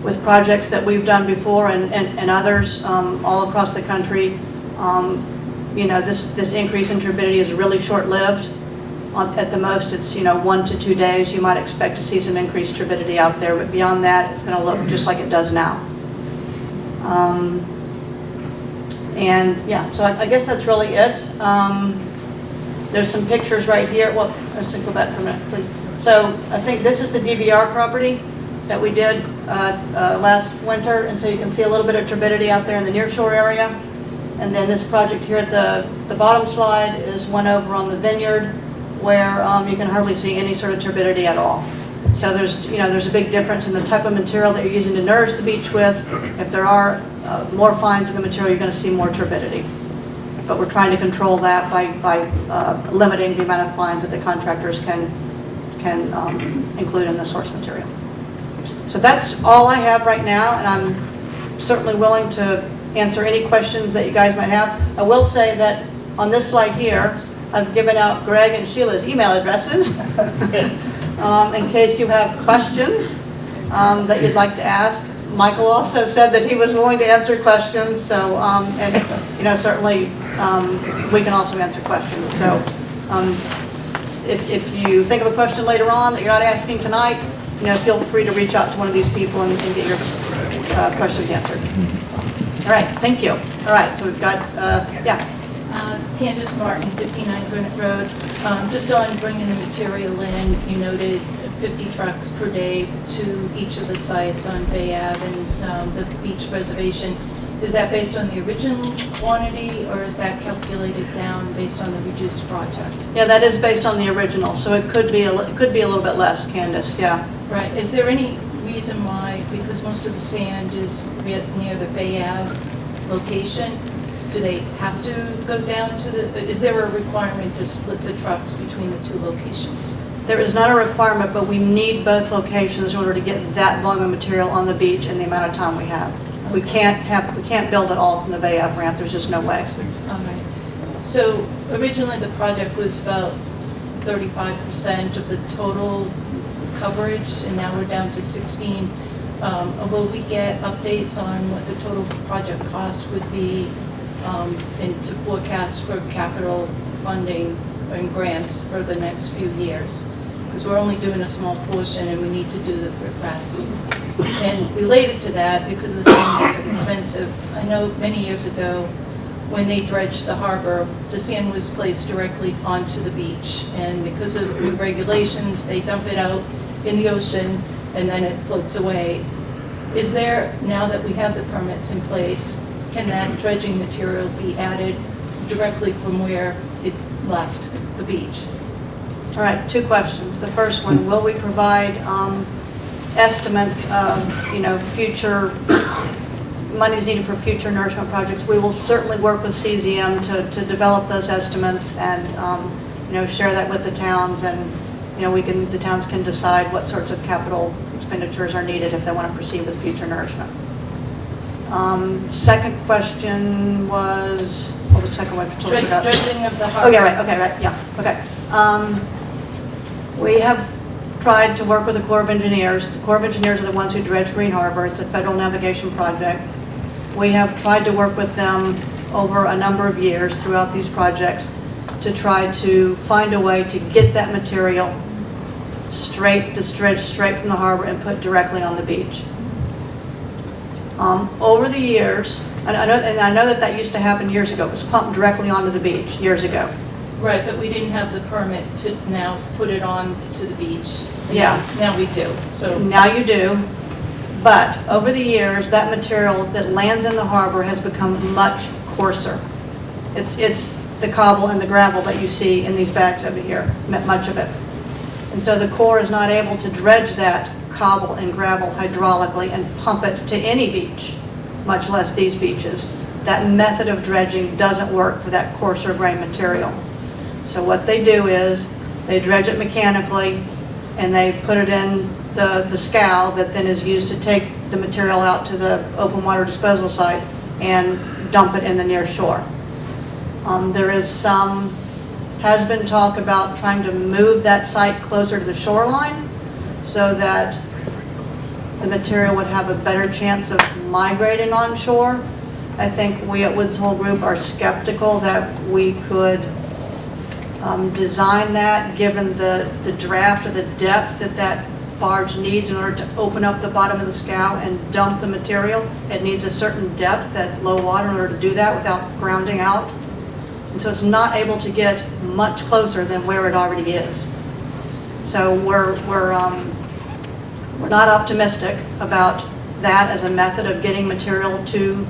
With projects that we've done before and others all across the country, this increase in turbidity is really short-lived. At the most, it's 1 to 2 days. You might expect to see some increased turbidity out there, but beyond that, it's going to look just like it does now. And yeah, so I guess that's really it. There's some pictures right here. Well, let's go back for a minute, please. So I think this is the DVR property that we did last winter, and so you can see a little bit of turbidity out there in the nearshore area. And then this project here at the bottom slide is one over on the vineyard, where you can hardly see any sort of turbidity at all. So there's a big difference in the type of material that you're using to nourish the beach with. If there are more fines in the material, you're going to see more turbidity. But we're trying to control that by limiting the amount of fines that the contractors can include in the source material. So that's all I have right now, and I'm certainly willing to answer any questions that you guys might have. I will say that on this slide here, I've given out Greg and Sheila's email addresses in case you have questions that you'd like to ask. Michael also said that he was willing to answer questions, so certainly we can also answer questions. So if you think of a question later on that you're not asking tonight, feel free to reach out to one of these people and get your questions answered. All right, thank you. All right, so we've got yeah. Candace Martin, 59 Granite Road. Just on bringing the material in, you noted 50 trucks per day to each of the sites on Bay Ave and the beach reservation. Is that based on the original quantity, or is that calculated down based on the reduced project? Yeah, that is based on the original, so it could be a little bit less, Candace. Yeah. Right. Is there any reason why? Because most of the sand is near the Bay Ave location. Do they have to go down to is there a requirement to split the trucks between the two locations? There is not a requirement, but we need both locations in order to get that volume of material on the beach in the amount of time we have. Okay. We can't build it all from the Bay Ave ramp. There's just no way. All right. So originally the project was about 35% of the total coverage, and now we're down to 16. Will we get updates on what the total project cost would be? And to forecast for capital funding and grants for the next few years, because we're only doing a small portion and we need to do the rest. And related to that, because the sand is expensive, I know many years ago when they dredged the harbor, the sand was placed directly onto the beach, and because of the regulations, they dump it out in the ocean and then it floats away. Is there, now that we have the permits in place, can that dredging material be added directly from where it left the beach? All right, two questions. The first one, will we provide estimates of, future monies needed for future nourishment projects? We will certainly work with CZM to develop those estimates and, share that with the towns, and, the towns can decide what sorts of capital expenditures are needed if they want to proceed with future nourishment. Second question was, what was the second one? Dredging of the harbor. Oh, yeah, right, okay, right, yeah, okay. We have tried to work with the Corps of Engineers. The Corps of Engineers are the ones who dredge Green Harbor. It's a federal navigation project. We have tried to work with them over a number of years throughout these projects to try to find a way to get that material dredged straight from the harbor and put directly on the beach. Over the years, And I know that used to happen years ago. It was pumped directly onto the beach years ago. Right, but we didn't have the permit to now put it on to the beach. Yeah. Now we do, so. Now you do, but over the years, that material that lands in the harbor has become much coarser. It's the cobble and the gravel that you see in these bags over here, much of it. And so the Corps is not able to dredge that cobble and gravel hydraulically and pump it to any beach, much less these beaches. That method of dredging doesn't work for that coarser grain material. So what they do is they dredge it mechanically and they put it in the scow that then is used to take the material out to the open water disposal site and dump it in the near shore. There has been talk about trying to move that site closer to the shoreline so that the material would have a better chance of migrating onshore. I think we at Woods Hole Group are skeptical that we could design that given the draft or the depth that barge needs in order to open up the bottom of the scow and dump the material. It needs a certain depth at low water in order to do that without grounding out. And so it's not able to get much closer than where it already is. So we're not optimistic about that as a method of getting material to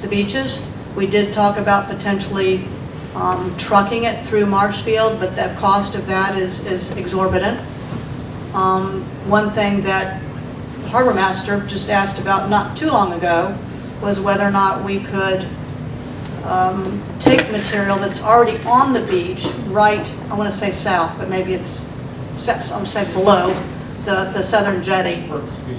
the beaches. We did talk about potentially trucking it through Marshfield, but the cost of that is exorbitant. One thing that the harbor master just asked about not too long ago was whether or not we could take material that's already on the beach, right, I want to say south, but maybe it's, I'm saying below the southern jetty. Burke's Beach.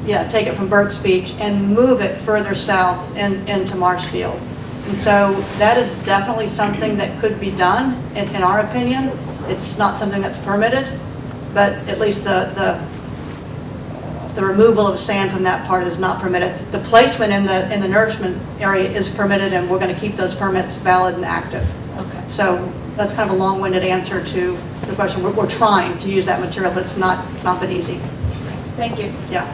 Yeah, take it from Burke's Beach and move it further south into Marshfield. And so that is definitely something that could be done, in our opinion. It's not something that's permitted, but at least the removal of sand from that part is not permitted. The placement in the nourishment area is permitted, and we're going to keep those permits valid and active. Okay. So that's kind of a long-winded answer to the question. We're trying to use that material, but it's not been easy. Thank you. Yeah.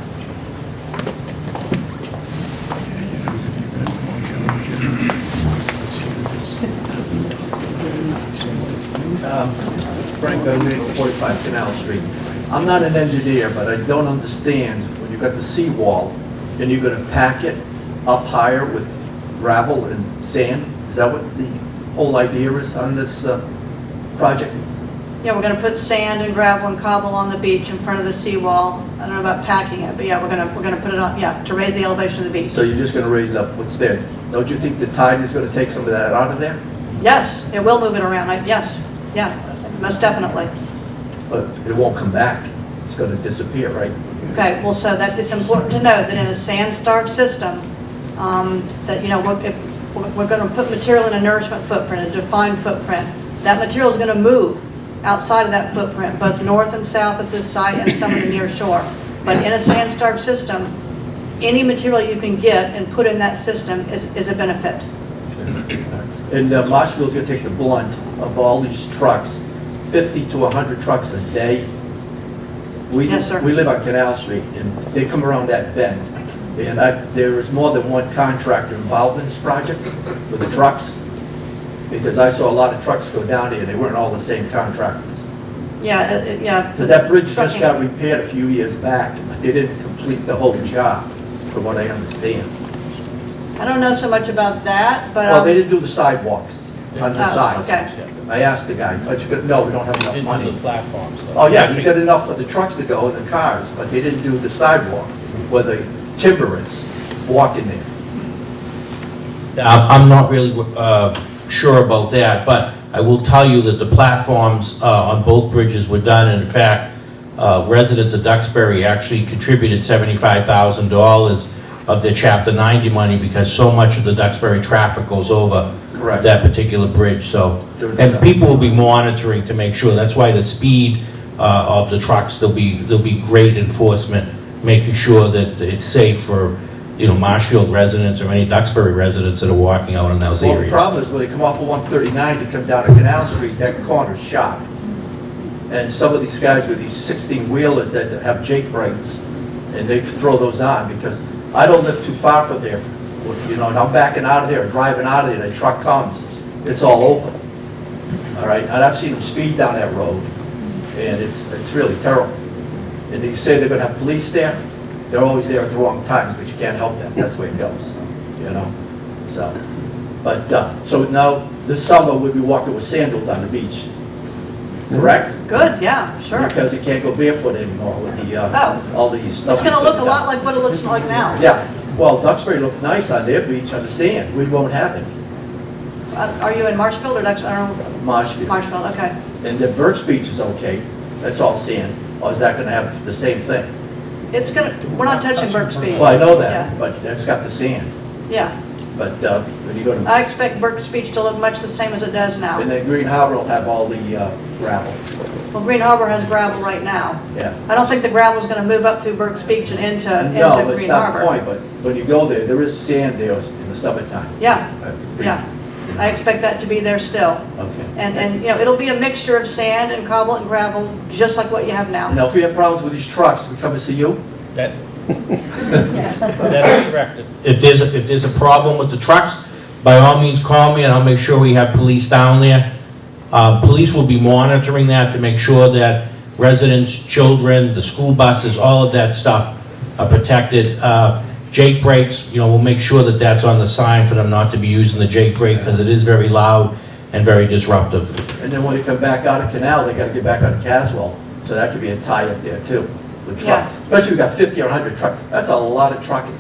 Frank, I live at 45 Canal Street. I'm not an engineer, but I don't understand when you've got the seawall and you're going to pack it up higher with gravel and sand. Is that what the whole idea is on this project? Yeah, we're going to put sand and gravel and cobble on the beach in front of the seawall. I don't know about packing it, but yeah, we're going to put it on, yeah, to raise the elevation of the beach. So you're just going to raise up what's there. Don't you think the tide is going to take some of that out of there? Yes, it will move it around. Yes, yeah, most definitely. But it won't come back. It's going to disappear, right? Okay, well, so that it's important to note that in a sand-starved system, that, you know, if we're going to put material in a nourishment footprint, a defined footprint, that material is going to move outside of that footprint, both north and south at this site and some of the near shore. But in a sand-starved system, any material you can get and put in that system is a benefit. And Marshfield's going to take the blunt of all these trucks, 50 to 100 trucks a day. Yes, sir. We live on Canal Street, and they come around that bend. And there is more than one contractor involved in this project with the trucks, because I saw a lot of trucks go down there, and they weren't all the same contractors. Yeah, yeah. Because that bridge just Trucking. got repaired a few years back, but they didn't complete the whole job, from what I understand. I don't know so much about that, but Well, they didn't do the sidewalks on the Oh, sides. okay. I asked the guy, but you could, no, we don't have enough Into money. the platforms. Oh, yeah, you got enough for the trucks to go and the cars, but they didn't do the sidewalk where the timber is walking there. I'm not really sure about that, but I will tell you that the platforms on both bridges were done, and in fact, residents of Duxbury actually contributed $75,000 of their Chapter 90 money because so much of the Duxbury traffic goes over Correct. that particular bridge, so. During the And summer. people will be monitoring to make sure, that's why the speed of the trucks, there'll be great enforcement, making sure that it's safe for, you know, Marshfield residents or any Duxbury residents that are walking out in those Well, the areas. problem is when they come off of 139 to come down to Canal Street, that corner's sharp. And some of these guys with these 16-wheelers that have Jake brakes, and they throw those on because I don't live too far from there. You know, and I'm backing out of there, driving out of there, the truck comes, it's all over. All right, and I've seen them speed down that road, and it's really terrible. And you say they're gonna have police there, they're always there at the wrong times, but you can't help that, that's the way it goes, you know? So, but, so now, this summer, we'll be walking with sandals on the beach, correct? Good, yeah, sure. Because you can't go barefoot anymore with the, all these stuff. It's gonna look a lot like what it looks like now. Yeah, well, Duxbury looked nice on their beach on the sand, we won't have it, Are you in Marshfield or Duxbury? I don't know. Marshfield. Marshfield, okay. And the Birch Beach is okay, that's all sand, or is that gonna have the same thing? It's gonna, we're not touching Burke's Beach. Well, I know that, Yeah. but that's got the sand, Yeah, but when you go to, I expect Burke's Beach to look much the same as it does now. and then Green Harbor will have all the gravel, Well, Green Harbor has gravel right now. yeah. I don't think the gravel's gonna move up through Burke's Beach and into No, it's Green not the Harbor. point, but when you go there, there is sand there in the summertime. Yeah, I- yeah. I expect that to be there still. Okay. And, you know, it'll be a mixture of sand and cobble and gravel, just like what you have now. Now, if we have problems with these trucks, do we come and see you? That, that's correct. If there's a problem with the trucks, by all means, call me and I'll make sure we have police down there. Police will be monitoring that to make sure that residents, children, the school buses, all of that stuff are protected. Jake brakes, you know, we'll make sure that that's on the sign for them not to be using the Jake brake because it is very loud and very disruptive. And then when they come back out of Canal, they gotta get back on Caswell, so that could be a tie-up there too, with trucks. Yeah. Especially we got 50 or 100 trucks, that's a lot of trucking.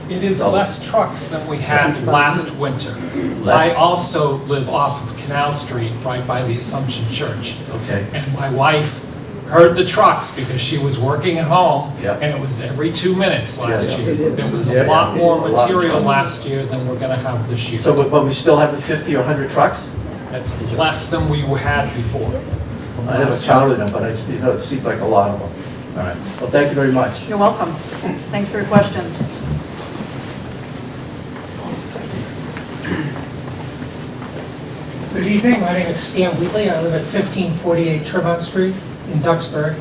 It is So- less trucks than we had last winter. Less. I also live off of Canal Street, right by the Assumption Church. Okay. And my wife heard the trucks because she was working at home, Yeah. and it was every 2 minutes last Yeah, year. it is. There was Yeah, a lot yeah. more A lot of material trucks. last year than we're gonna have this year. So, but we still have the 50 or 100 trucks? That's less than we had before. I never counted them, but you know, it seemed like a lot of them. All right, well, thank you very much. You're welcome. Thanks for your questions. Good evening, my name is Stan Wheatley. I live at 1548 Tremont Street in Duxbury.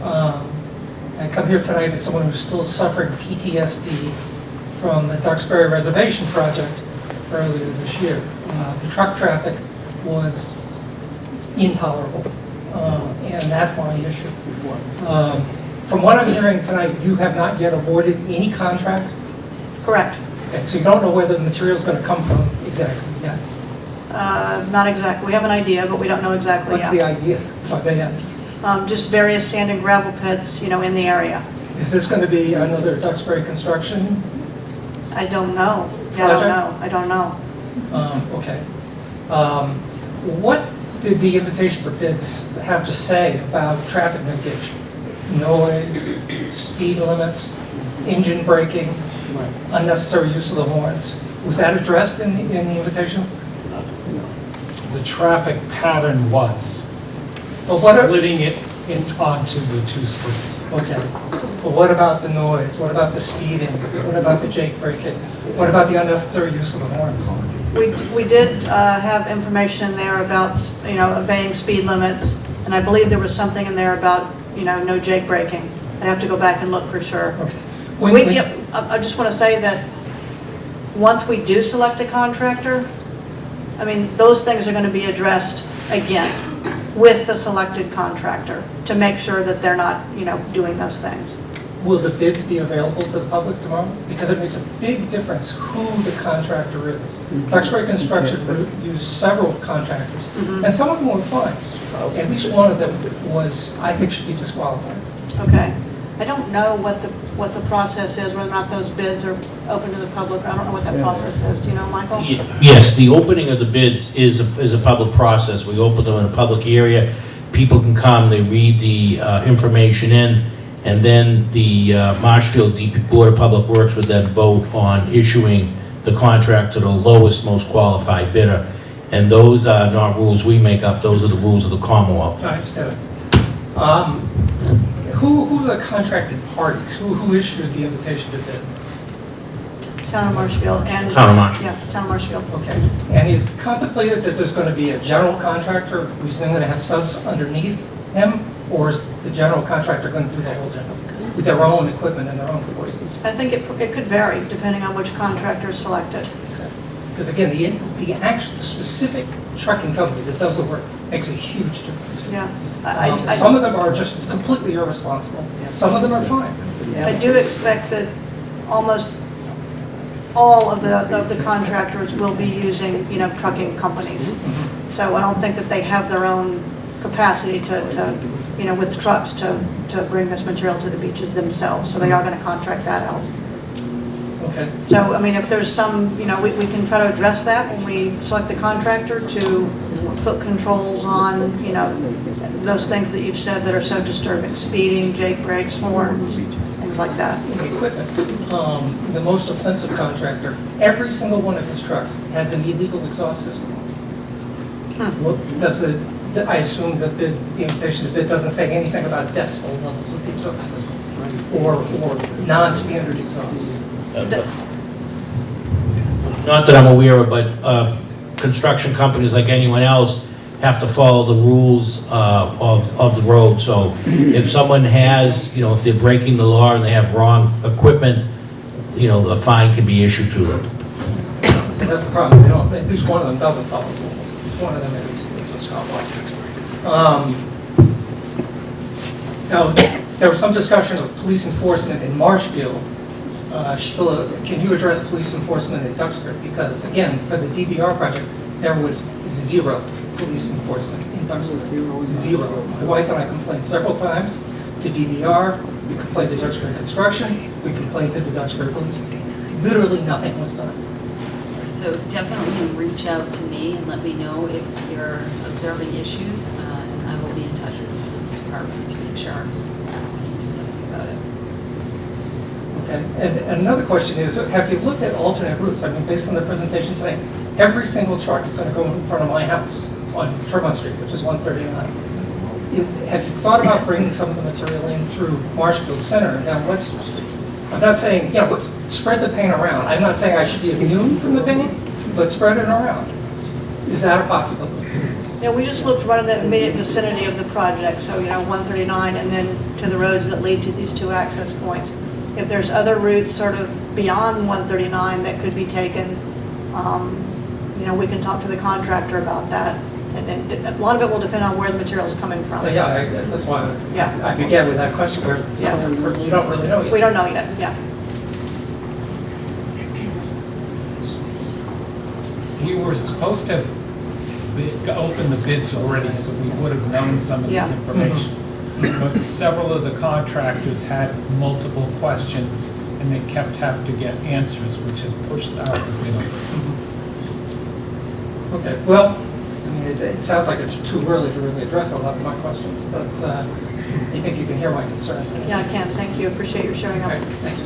I come here tonight as someone who's still suffering PTSD from the Duxbury Reservation project earlier this year. The truck traffic was intolerable, and that's my issue. From what I'm hearing tonight, you have not yet awarded any contracts? Correct. Okay, so you don't know where the material's going to come from exactly yet? Not exactly. We have an idea, but we don't know exactly What's yet. the idea, if I may ask? Just various sand and gravel pits, you know, in the area. Is this going to be another Duxbury construction? I don't know. Yeah, I don't know. Okay. What did the invitation for bids have to say about traffic mitigation? Noise, speed limits, engine braking, unnecessary use of the horns? Was that addressed in the invitation? The traffic pattern was Well, what are- splitting it onto the two streets. Okay. Well, what about the noise? What about the speeding? What about the jake braking? What about the unnecessary use of the horns? We did have information in there about, you know, obeying speed limits, and I believe there was something in there about, you know, no jake braking. I'd have to go back and look for sure. Okay. Yeah, I just want to say that once we do select a contractor, I mean, those things are going to be addressed again with the selected contractor to make sure that they're not, you know, doing those things. Will the bids be available to the public tomorrow? Because it makes a big difference who the contractor is. Duxbury Construction used several contractors, and some of them were fine. At least one of them was, I think, should be disqualified. Okay. I don't know what the process is, whether or not those bids are open to the public. I don't know what that process is. Do you know, Michael? Yes, the opening of the bids is a public process. We open them in a public area. People can come, they read the information in, and then the Marshfield Board of Public Works would then vote on issuing the contract to the lowest, most qualified bidder. And those are not rules we make up, those are the rules of the Commonwealth. I understand it. Who are the contracted parties? Who issued the invitation to bid? Town of Marshfield and... Town of Marshfield. Yeah, Town of Marshfield. Okay. And is contemplated that there's going to be a general contractor who's then going to have subs underneath him? Or is the general contractor going to do the whole job? with their own equipment and their own forces? I think it could vary depending on which contractor is selected. Because again, the specific trucking company that does the work makes a huge difference. Yeah. Some of them are just completely irresponsible. Some of them are fine. I do expect that almost all of the contractors will be using, trucking companies. So I don't think that they have their own capacity to with trucks to bring this material to the beaches themselves. So they are going to contract that out. Okay. So, I mean, if there's some, we can try to address that when we select the contractor to put controls on, those things that you've said that are so disturbing, speeding, Jake brakes, horns, things like that. Equipment. The most offensive contractor, every single one of his trucks has an illegal exhaust system. Does I assume that the invitation to bid doesn't say anything about decibel levels of the exhaust system, or non-standard exhausts. Not that I'm aware of, but construction companies, like anyone else, have to follow the rules of the road. So if someone has, if they're breaking the law and they have wrong equipment, a fine can be issued to them. See, that's the problem. They don't. At least one of them doesn't follow the rules. One of them is a scofflaw. Now, there was some discussion of police enforcement in Marshfield. Sheila, can you address police enforcement in Duxbury? Because again, for the DBR project, there was zero police enforcement in Duxbury. Zero. My wife and I complained several times to DBR. We complained to Duxbury Construction. We complained to the Duxbury Police. Literally nothing was done. So definitely reach out to me and let me know if you're observing issues, and I will be in touch with the police department to make sure we can do something about it. Okay. And another question is, have you looked at alternate routes? I mean, based on the presentation today, every single truck is going to go in front of my house on Tremont Street, which is 139. Have you thought about bringing some of the material in through Marshfield Center and down Webster Street? I'm not saying, spread the pain around. I'm not saying I should be immune from the pain, but spread it around. Is that a possibility? We just looked right in the immediate vicinity of the project, so, 139 and then to the roads that lead to these two access points. If there's other routes sort of beyond 139 that could be taken, we can talk to the contractor about that. And then a lot of it will depend on where the material is coming from. But that's why I began with that question. Where's the stuff? You don't really know yet. We don't know yet, yeah. We were supposed to open the bids already, so we would have known some of this information. But several of the contractors had multiple questions, and they kept having to get answers, which has pushed out the bid. Okay, well, I mean, it sounds like it's too early to really address a lot of my questions, but I think you can hear my concerns. Yeah, I can. Thank you. Appreciate your showing up. Okay, thank you.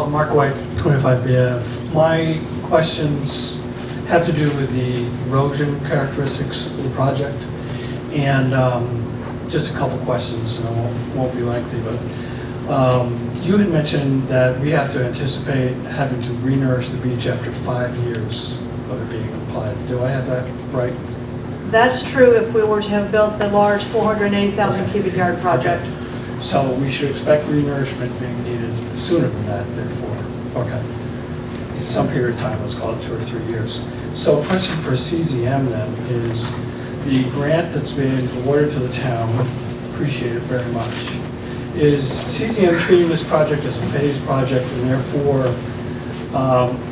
Mark White, 25 BF. My questions have to do with the erosion characteristics of the project, and just a couple questions, and I won't be lengthy, but you had mentioned that we have to anticipate having to re-nourish the beach after 5 years of it being applied. Do I have that right? That's true if we were to have built the large 480,000 cubic yard project. Okay. So we should expect re-nourishment being needed sooner than that, therefore. Okay. Some period of time, let's call it 2 or 3 years. So a question for CZM then is, the grant that's been awarded to the town, appreciate it very much, is CZM treating this project as a phased project, and therefore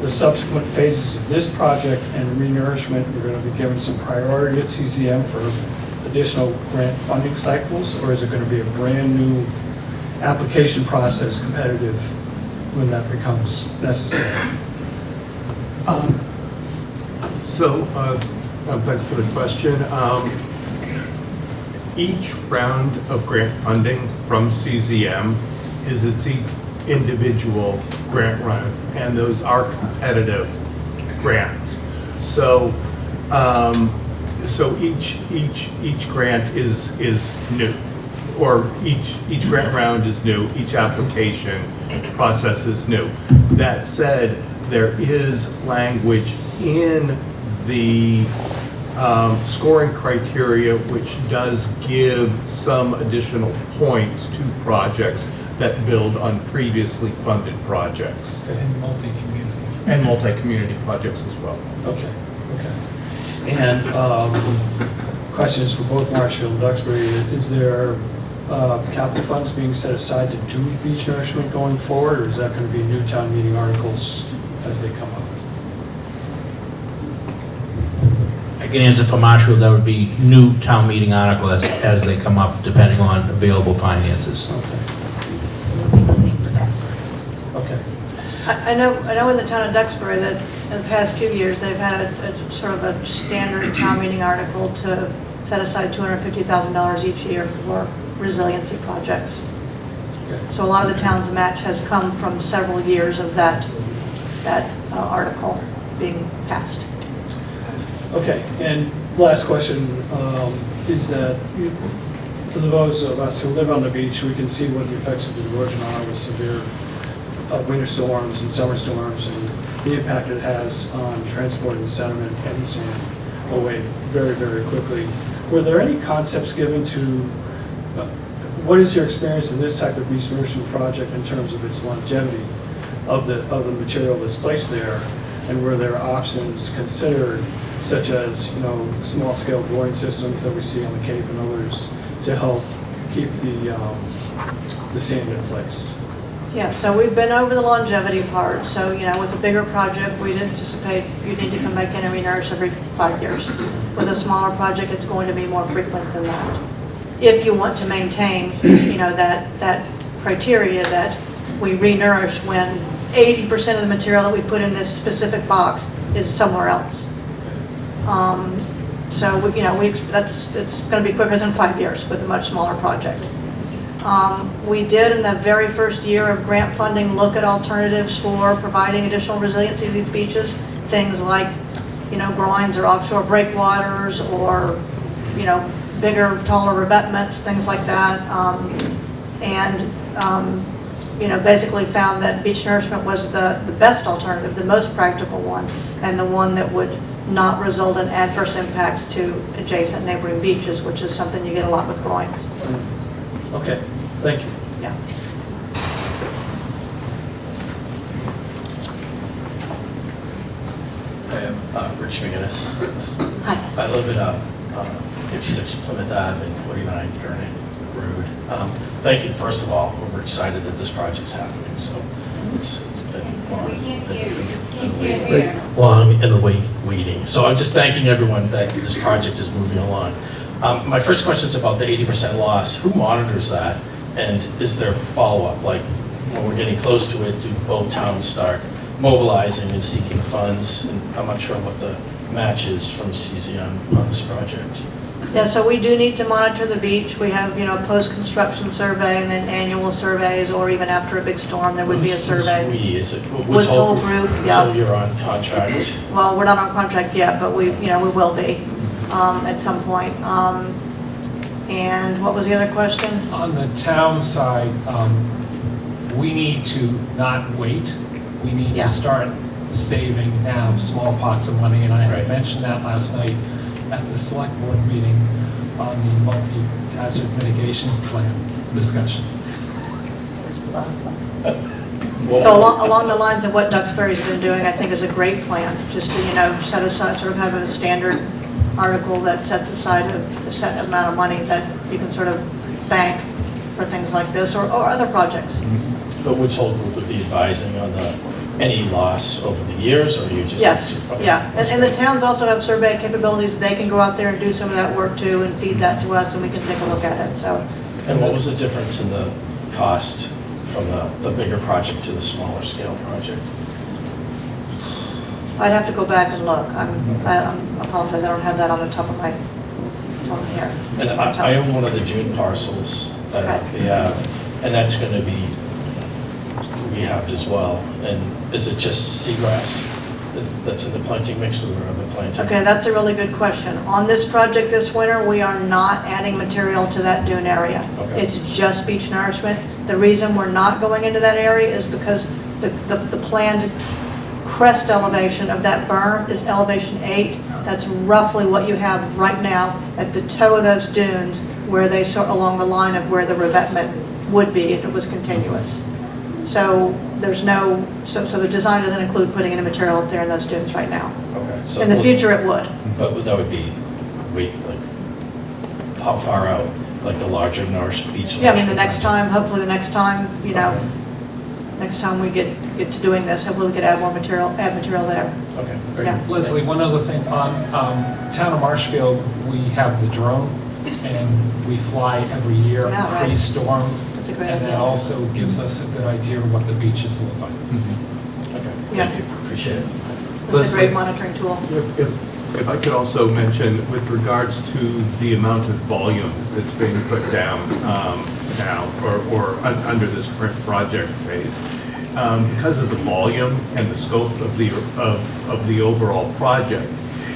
the subsequent phases of this project and re-nourishment are going to be given some priority at CZM for additional grant funding cycles, or is it going to be a brand new application process competitive when that becomes necessary? Thanks for the question. Each round of grant funding from CZM is its individual grant run, and those are competitive grants. So each grant is new, or each grant round is new. Each application process is new. That said, there is language in the scoring criteria which does give some additional points to projects that build on previously funded projects. And multi-community. And multi-community projects as well. Okay, okay. And questions for both Marshfield and Duxbury. Is there capital funds being set aside to do beach nourishment going forward, or is that going to be new town meeting articles as they come up? I can answer for Marshfield, that would be new town meeting articles as they come up, depending on available finances. Okay, It'll be the same for Duxbury. okay. I know in the town of Duxbury that in the past few years, they've had a sort of a standard town meeting article to set aside $250,000 each year for resiliency projects. Okay. So a lot of the town's match has come from several years of that article being passed. Okay, and last question is that for those of us who live on the beach, we can see what the effects of the erosion are with severe winter storms and summer storms, and the impact it has on transporting the sediment and the sand away very, very quickly. Were there any concepts given to, what is your experience in this type of beach nourishment project in terms of its longevity of the material that's placed there? And were there options considered, such as, small-scale groin systems that we see on the Cape and others, to help keep the sand in place? Yeah, so we've been over the longevity part. So, with a bigger project, we'd anticipate you need to come back in and renourish every 5 years. With a smaller project, it's going to be more frequent than that. If you want to maintain, that criteria that we renourish when 80% of the material that we put in this specific box is somewhere else. So, it's going to be quicker than 5 years with a much smaller project. We did, in the very first year of grant funding, look at alternatives for providing additional resiliency to these beaches. Things like, groins or offshore breakwaters, or, bigger, taller revetments, things like that. Basically found that beach nourishment was the best alternative, the most practical one, and the one that would not result in adverse impacts to adjacent neighboring beaches, which is something you get a lot with groins. Okay, thank you. Yeah. Hi, I'm Rich McGinnis. Hi. I live at 56 Plymouth Ave and 49 Gurney Road. Thank you, first of all. We're excited that this project's happening, so it's been long. Long in the waiting. So I'm just thanking everyone that this project is moving along. My first question is about the 80% loss. Who monitors that? And is there follow-up? Like, when we're getting close to it, do both towns start mobilizing and seeking funds? And I'm not sure what the match is from CZM on this project. Yeah, so we do need to monitor the beach. We have, post-construction survey and then annual surveys, or even after a big storm, there would be a survey. Who's we? Is it Woods Hole Group, yeah. So you're on contract? Well, we're not on contract yet, but we will be at some point. And what was the other question? On the town side, we need to not wait. We need Yeah. to start saving now small pots of money, and I had Right. mentioned that last night at the select board meeting on the multi-hazard mitigation plan discussion. So along the lines of what Duxbury's been doing, I think is a great plan, just to, set aside, sort of have a standard article that sets aside a set amount of money that you can sort of bank for things like this, or other projects. But Woods Hole Group would be advising on any loss over the years, or you just? Yes, Okay. yeah. And the towns also have survey capabilities. They can go out there and do some of that work too and feed that to us, and we can take a look at it, so. And what was the difference in the cost from the bigger project to the smaller scale project? I'd have to go back and look. I apologize, I don't have that on the top of my tongue here. And I own one of the dune parcels that we have, and that's going to be rehabbed as well. And is it just seagrass that's in the planting mix, or are the planting? Okay, that's a really good question. On this project this winter, we are not adding material to that dune area. Okay. It's just beach nourishment. The reason we're not going into that area is because the planned crest elevation of that berm is elevation 8. That's roughly what you have right now at the toe of those dunes where they sort along the line of where the revetment would be if it was continuous. So there's no, so the design doesn't include putting any material up there in those dunes right now. Okay, so In the future, it would. But that would be, wait, like, how far out? Like the larger North Beach? Yeah, I mean, the next time, hopefully the next time, you know, next time we get to doing this, hopefully we could add material there. Okay, great. Yeah. Leslie, one other thing, on Town of Marshfield, we have the drone, and we fly every year Yeah, right. pre-storm, That's a great and that idea. also gives us a good idea of what the beaches look like. Okay, Yeah. thank you, appreciate it. It's a great monitoring tool. If I could also mention, with regards to the amount of volume that's being put down now, or under this current project phase, because of the volume and the scope of the overall project,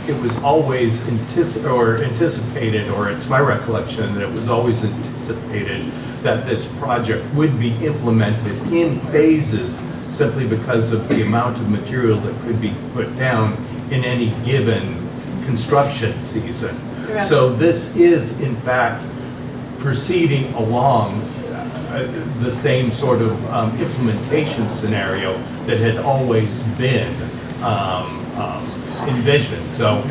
it was always anticipated, or it's my recollection that it was always anticipated that this project would be implemented in phases simply because of the amount of material that could be put down in any given construction season. Correct. So this is in fact proceeding along the same sort of implementation scenario that had always been envisioned. So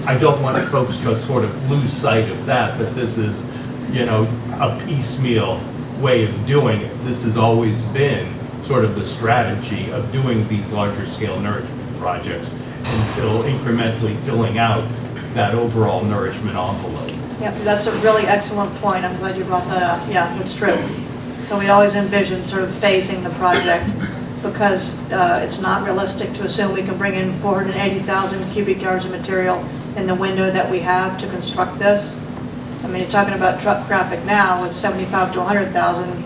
I don't want folks to sort of lose sight of that this is, you know, a piecemeal way of doing it. This has always been sort of the strategy of doing these larger scale nourishment projects until incrementally filling out that overall nourishment envelope. Yeah, that's a really excellent point. I'm glad you brought that up. Yeah, it's true. So we'd always envisioned sort of phasing the project because it's not realistic to assume we can bring in 480,000 cubic yards of material in the window that we have to construct this. I mean, you're talking about truck traffic now with 75 to 100,000,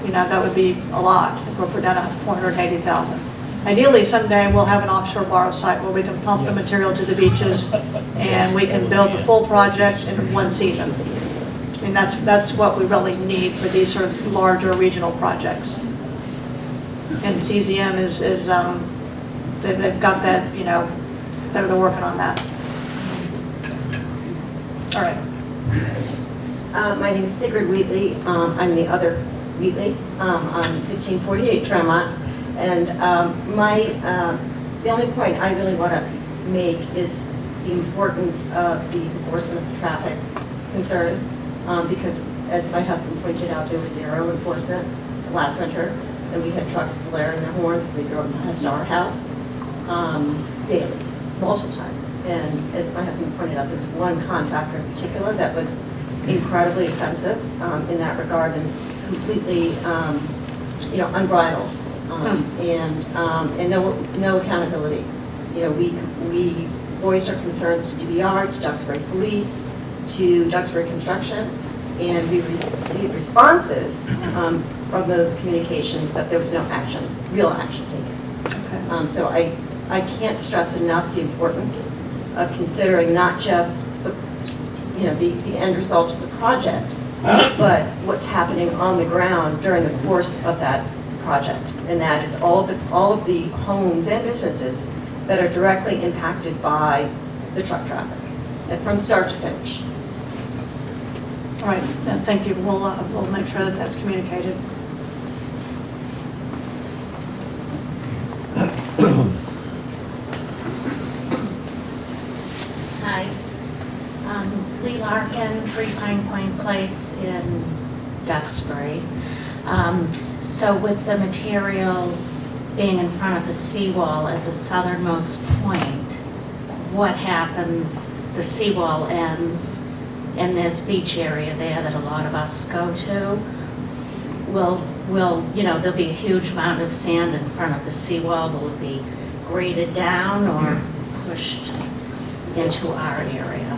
you know, that would be a lot if we're putting down 480,000. Ideally, someday we'll have an offshore borrow site where we can pump the material to the beaches and we can build the full project in one season. I mean, that's what we really need for these sort of larger regional projects. And CZM is they've got that, you know, they're working on that. All right. My name is Sigrid Wheatley. I'm the other Wheatley on 1548 Tremont. And the only point I really want to make is the importance of the enforcement of the traffic concern. Because as my husband pointed out, there was zero enforcement last winter. And we had trucks blaring their horns as they drove past our house daily, multiple times. And as my husband pointed out, there was one contractor in particular that was incredibly offensive in that regard and completely, you know, unbridled. And no accountability. You know, we voiced our concerns to DVR, to Duxbury Police, to Duxbury Construction, and we received responses from those communications, but there was no action, real action taken. Okay. So I can't stress enough the importance of considering not just the, you know, the end result of the project, but what's happening on the ground during the course of that project. And that is all of the homes and businesses that are directly impacted by the truck traffic, and from start to finish. All right. Thank you. We'll make sure that that's communicated. Hi, Lee Larkin, 3 Pine Point Place in Duxbury. So with the material being in front of the seawall at the southernmost point, what happens? The seawall ends and there's beach area there that a lot of us go to. Will you know, there'll be a huge amount of sand in front of the seawall. Will it be graded down or pushed into our area?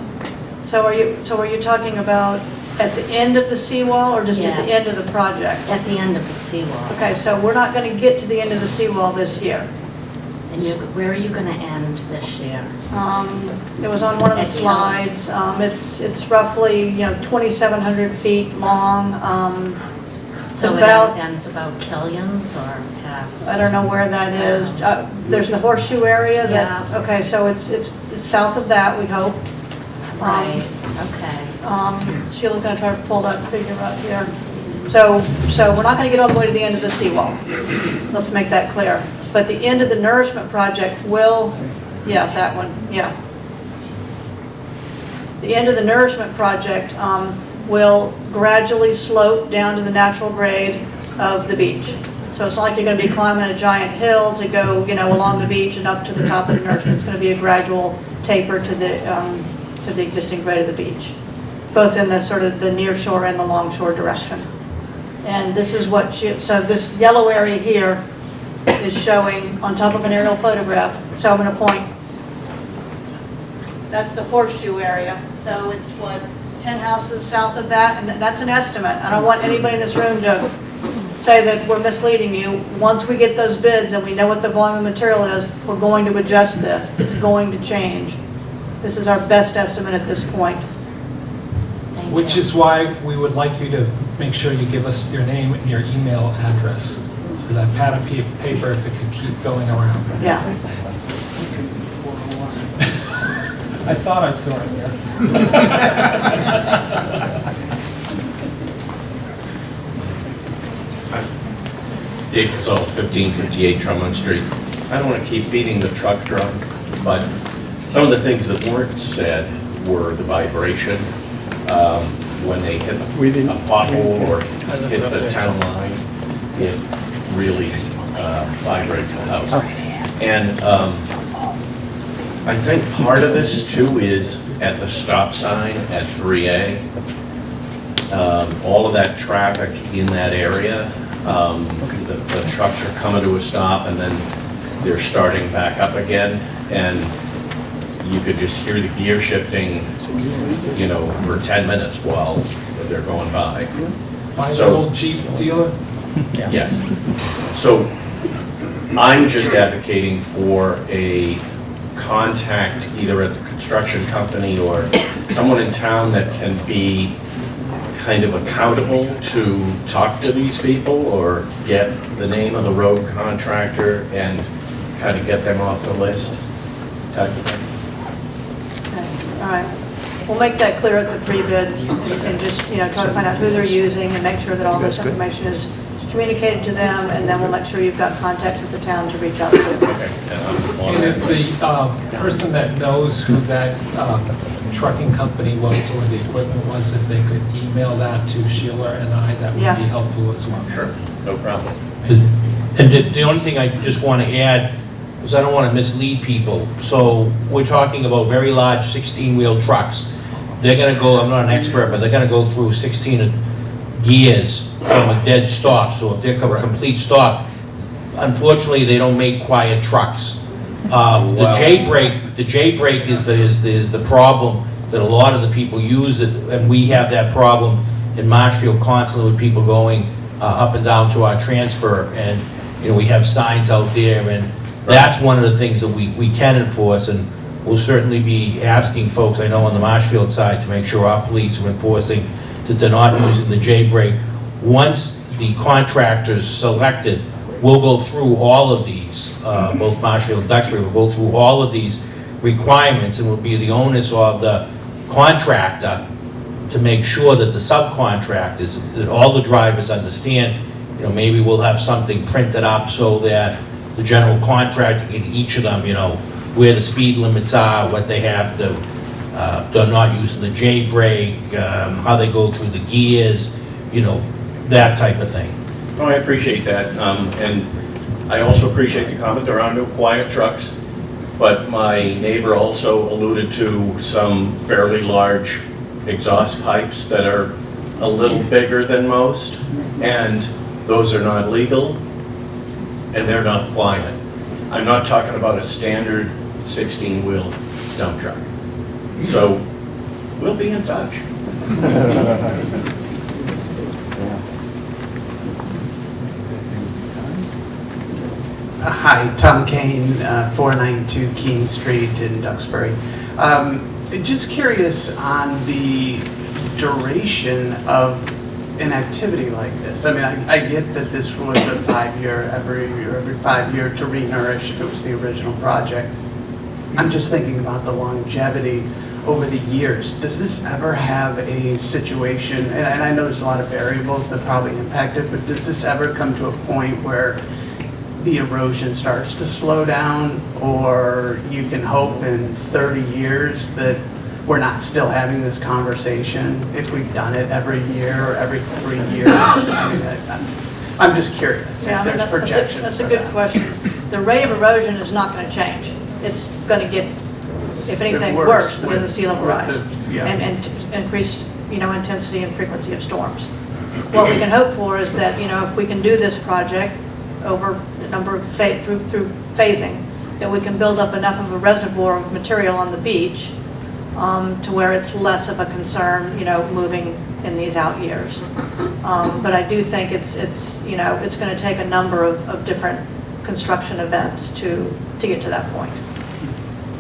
So are you talking about at the end of the seawall or just at the end Yes. of the project? At the end of the seawall. Okay, so we're not going to get to the end of the seawall this year. And where are you going to end this year? It was on one of the At the end. slides. It's roughly, you know, 2,700 feet long. So about- it ends about Killian's or past? I don't know where that is. there's the horseshoe area that, Yeah. okay, so it's south of that, we hope. Right, okay. Sheila's gonna try to pull that figure up here. So we're not gonna get all the way to the end of the seawall. Let's make that clear. But the end of the Nourishment project will, yeah, that one, yeah. The end of the Nourishment project will gradually slope down to the natural grade of the beach. So it's not like you're gonna be climbing a giant hill to go, along the beach and up to the top of the Nourishment. It's gonna be a gradual taper to the existing grade of the beach, both in the sort of the near shore and the long shore direction. And this is what so this yellow area here is showing on top of an aerial photograph. So I'm gonna point. That's the horseshoe area. So it's 10 houses south of that, and that's an estimate. I don't want anybody in this room to say that we're misleading you. Once we get those bids and we know what the volume of material is, we're going to adjust this. It's going to change. This is our best estimate at this point. Thank Which you. is why we would like you to make sure you give us your name and your email address for that pad of paper if it could keep going around. Yeah. I thought I saw it there. Dave Casal, 1558 Tremont Street. I don't want to keep beating the truck drum, but some of the things that weren't said were the vibration when they hit a pothole or hit the town line. It really vibrates the house. And I think part of this too is at the stop sign at 3A. All of that traffic in that area, the trucks are coming to a stop and then they're starting back up again. And you could just hear the gear shifting, for 10 minutes while they're going by. By the So- old Jeep dealer? Yes. So I'm just advocating for a contact either at the construction company or someone in town that can be kind of accountable to talk to these people or get the name of the road contractor and kind of get them off the list type of thing. Okay. All right. We'll make that clear at the pre-bid. You can just, try to find out who they're using and make sure that all this information is communicated to them, and then we'll make sure you've got contacts at the town to reach out to. Okay. And if the person that knows who that trucking company was or the equipment was, if they could email that to Sheila and I, that would Yeah. be helpful as well. Sure, no problem. And the only thing I just want to add is I don't want to mislead people. So we're talking about very large 16-wheel trucks. They're going to go, I'm not an expert, but they're going to go through 16 gears from a dead stop. So if they're a complete stop, unfortunately, they don't make quiet trucks. The J brake is the problem that a lot of the people use it, and we have that problem in Marshfield constantly with people going up and down to our transfer, and we have signs out there, and that's one of the things that we can enforce, and we'll certainly be asking folks, I know on the Marshfield side, to make sure our police are enforcing that they're not using the J brake. Once the contractor's selected, we'll go through all of these, both Marshfield and Duxbury will go through all of these requirements, and will be the onus of the contractor to make sure that the subcontractors, that all the drivers understand, maybe we'll have something printed up so that the general contractor can each of them, where the speed limits are, what they have to, they're not using the J brake, how they go through the gears, that type of thing. Oh, I appreciate that, and I also appreciate the comment, there are no quiet trucks, but my neighbor also alluded to some fairly large exhaust pipes that are a little bigger than most, and those are not legal, and they're not quiet. I'm not talking about a standard 16-wheel dump truck. So, we'll be in touch. Hi, Tom Kane, 492 Keene Street in Duxbury. Just curious on the duration of an activity like this? I mean, I get that this was a 5-year, every 5 year to renourish if it was the original project. I'm just thinking about the longevity over the years. Does this ever have a situation, and I know there's a lot of variables that probably impact it, but does this ever come to a point where the erosion starts to slow down, or you can hope in 30 years that we're not still having this conversation if we've done it every year or every 3 years? I mean, I'm just curious Yeah, if I mean, there's projections. that's a for good that. question. The rate of erosion is not going to change. It's going to get, if anything, Worse worse because of with- sea level with rise the- yeah. and increased, intensity and frequency of storms. What we can hope for is that, if we can do this project over a number of through phasing, that we can build up enough of a reservoir of material on the beach to where it's less of a concern, moving in these out years. But I do think it's going to take a number of different construction events to get to that point.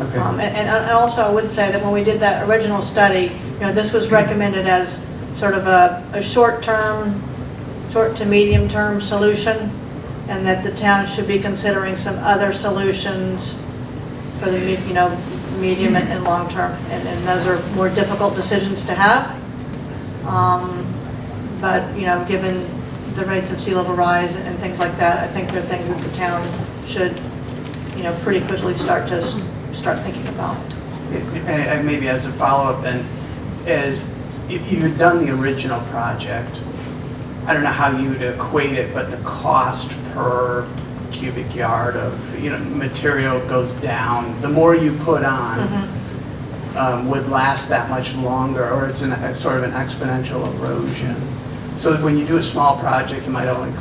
Okay. And also, I would say that when we did that original study, this was recommended as sort of a short to medium term solution, and that the town should be considering some other solutions for the medium and long term. And those are more difficult decisions to have. But given the rates of sea level rise and things like that, I think they're things that the town should pretty quickly start thinking about. And maybe as a follow-up then, as if you had done the original project, I don't know how you would equate it, but the cost per cubic yard of material goes down. The more you put on would last that much longer, or it's sort of an exponential erosion. So that when you do a small project, it might only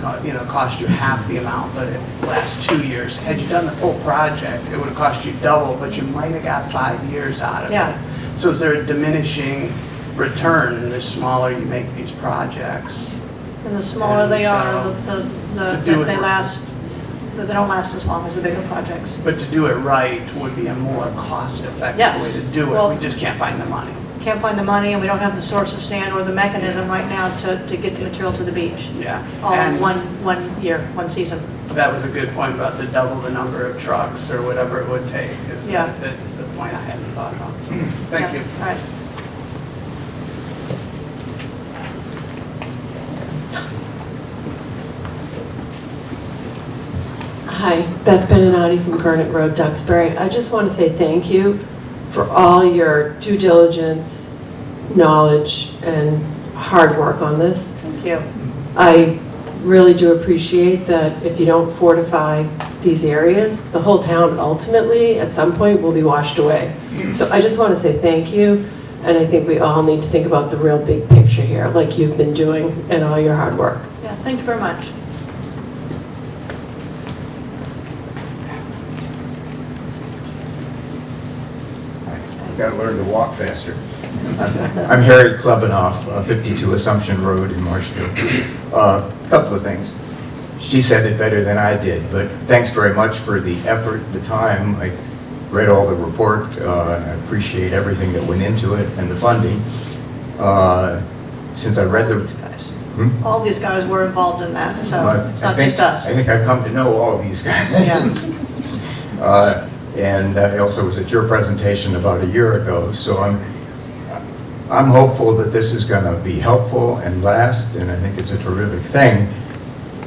cost you half the amount, but it lasts 2 years. Had you done the full project, it would have cost you double, but you might have got 5 years out of Yeah. it. So is there a diminishing return the smaller you make these projects? And the smaller they are, To that do it they right. last, that they don't last as long as the bigger projects. But to do it right would be a more cost-effective Yes. way to do it. Well- We just can't find the money. Can't find the money, and we don't have the source of sand or the mechanism right now to get the material to the beach. Yeah. All in And one year, one season. that was a good point about the double the number of trucks or whatever it would take. Yeah. That's the point I hadn't thought about. So, thank Yeah, you. All right. Hi, Beth Beninati from Garnet Road, Duxbury. I just want to say thank you for all your due diligence, knowledge, and hard work on this. Thank you. I really do appreciate that if you don't fortify these areas, the whole town ultimately, at some point, will be washed away. So I just want to say thank you, and I think we all need to think about the real big picture here, like you've been doing, and all your hard work. Yeah, thank you very much. Got to learn to walk faster. I'm Harry Klebanoff, 52 Assumption Road in Marshfield. Couple of things. She said it better than I did, but thanks very much for the effort, the time. I read all the report. I appreciate everything that went into it and the funding. Since I read the... All these guys were involved in that, so not just us. I think I've come to know all these guys. Yeah. And I also was at your presentation about a year ago, so I'm hopeful that this is going to be helpful and last, and I think it's a terrific thing.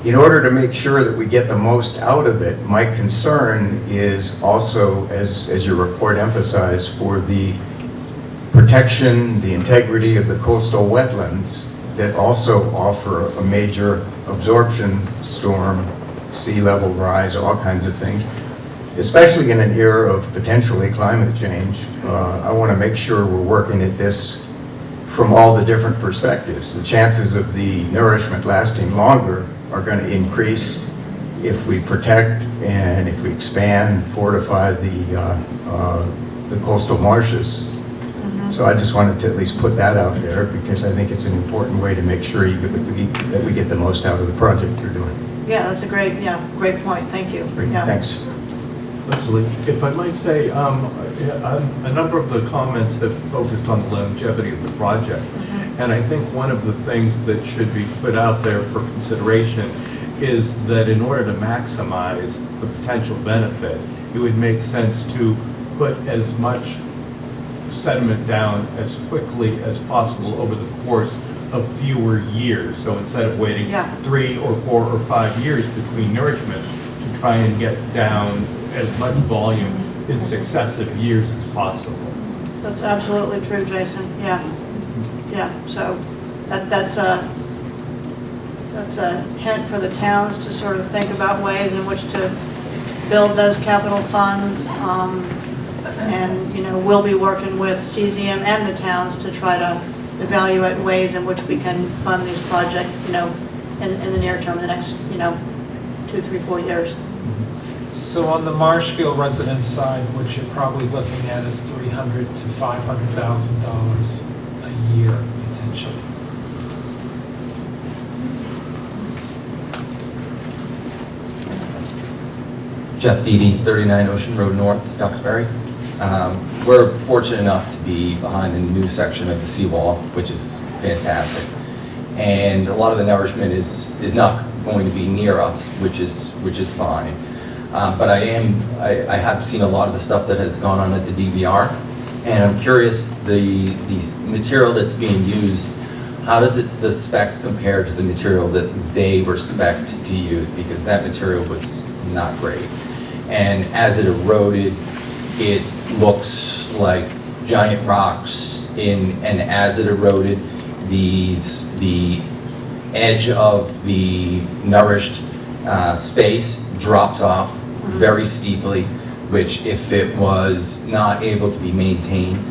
In order to make sure that we get the most out of it, my concern is also, as your report emphasized, for the protection, the integrity of the coastal wetlands that also offer a major absorption storm, sea level rise, all kinds of things. Especially in an era of potentially climate change, I want to make sure we're working at this from all the different perspectives. The chances of the nourishment lasting longer are going to increase if we protect and if we expand, fortify the coastal marshes. So I just wanted to at least put that out there because I think it's an important way to make sure that we get the most out of the project you're doing. Yeah, that's a great point. Thank you. Great, Yeah. thanks. Leslie, if I might say, a number of the comments have focused on the longevity of the project. And I think one of the things that should be put out there for consideration is that in order to maximize the potential benefit, it would make sense to put as much sediment down as quickly as possible over the course of fewer years. So instead of waiting 3 or 4 or 5 years between nourishments, to try and get down as much volume in successive years as possible. That's absolutely true, Jason. Yeah. Yeah, so that's a hint for the towns to sort of think about ways in which to build those capital funds. And, you know, we'll be working with CZM and the towns to try to evaluate ways in which we can fund these projects, you know, in the near term, in the next, you know, 2, 3, 4 years. So on the Marshfield residence side, what you're probably looking at is $300,000 to $500,000 a year potentially. Jeff Deedy, 39 Ocean Road North, Duxbury. We're fortunate enough to be behind the new section of the seawall, which is fantastic. And a lot of the nourishment is not going to be near us, which is fine. But I have seen a lot of the stuff that has gone on at the DVR, and I'm curious, the material that's being used, how does the specs compare to the material that they were spec'd to use? Because that material was not great. And as it eroded, it looks like giant rocks and as it eroded, the edge of the nourished space drops off very steeply, which if it was not able to be maintained,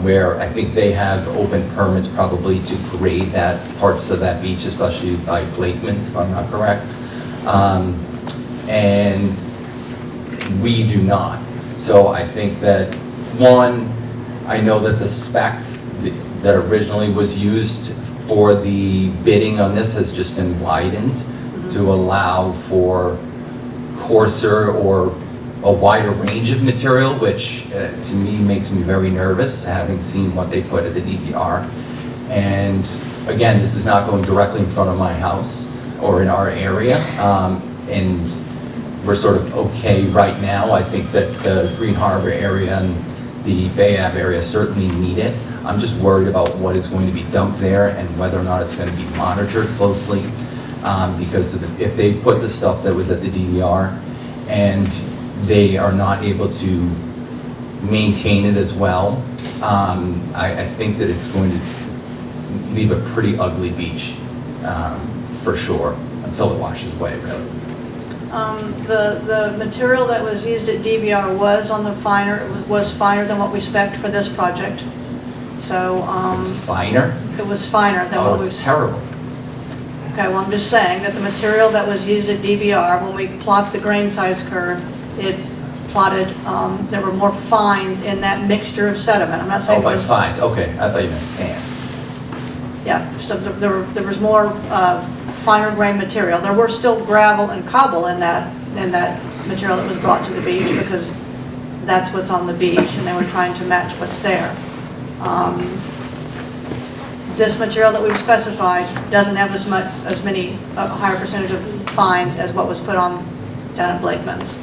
where I think they have open permits probably to grade that parts of that beach, especially by flakements, if I'm not correct. And we do not. So I think that, one, I know that the spec that originally was used for the bidding on this has just been widened to allow for coarser or a wider range of material, which to me makes me very nervous, having seen what they put at the DVR. And again, this is not going directly in front of my house or in our area, and we're sort of okay right now. I think that the Green Harbor area and the Bay Ave area certainly need it. I'm just worried about what is going to be dumped there and whether or not it's going to be monitored closely, because if they put the stuff that was at the DVR and they are not able to maintain it as well, I think that it's going to leave a pretty ugly beach, for sure, until it washes away, really. The material that was used at DVR was finer than what we spec'd for this project. So It's finer? It was finer than what we. Oh, it's terrible. Okay, well, I'm just saying that the material that was used at DVR, when we plot the grain size curve, it plotted, there were more fines in that mixture of sediment. I'm not saying. Oh, by fines, okay, I thought you meant sand. Yeah, so there was more finer grain material. There were still gravel and cobble in that material that was brought to the beach, because that's what's on the beach, and they were trying to match what's there. This material that we've specified doesn't have as many higher percentage of fines as what was put on down at Blakeman's.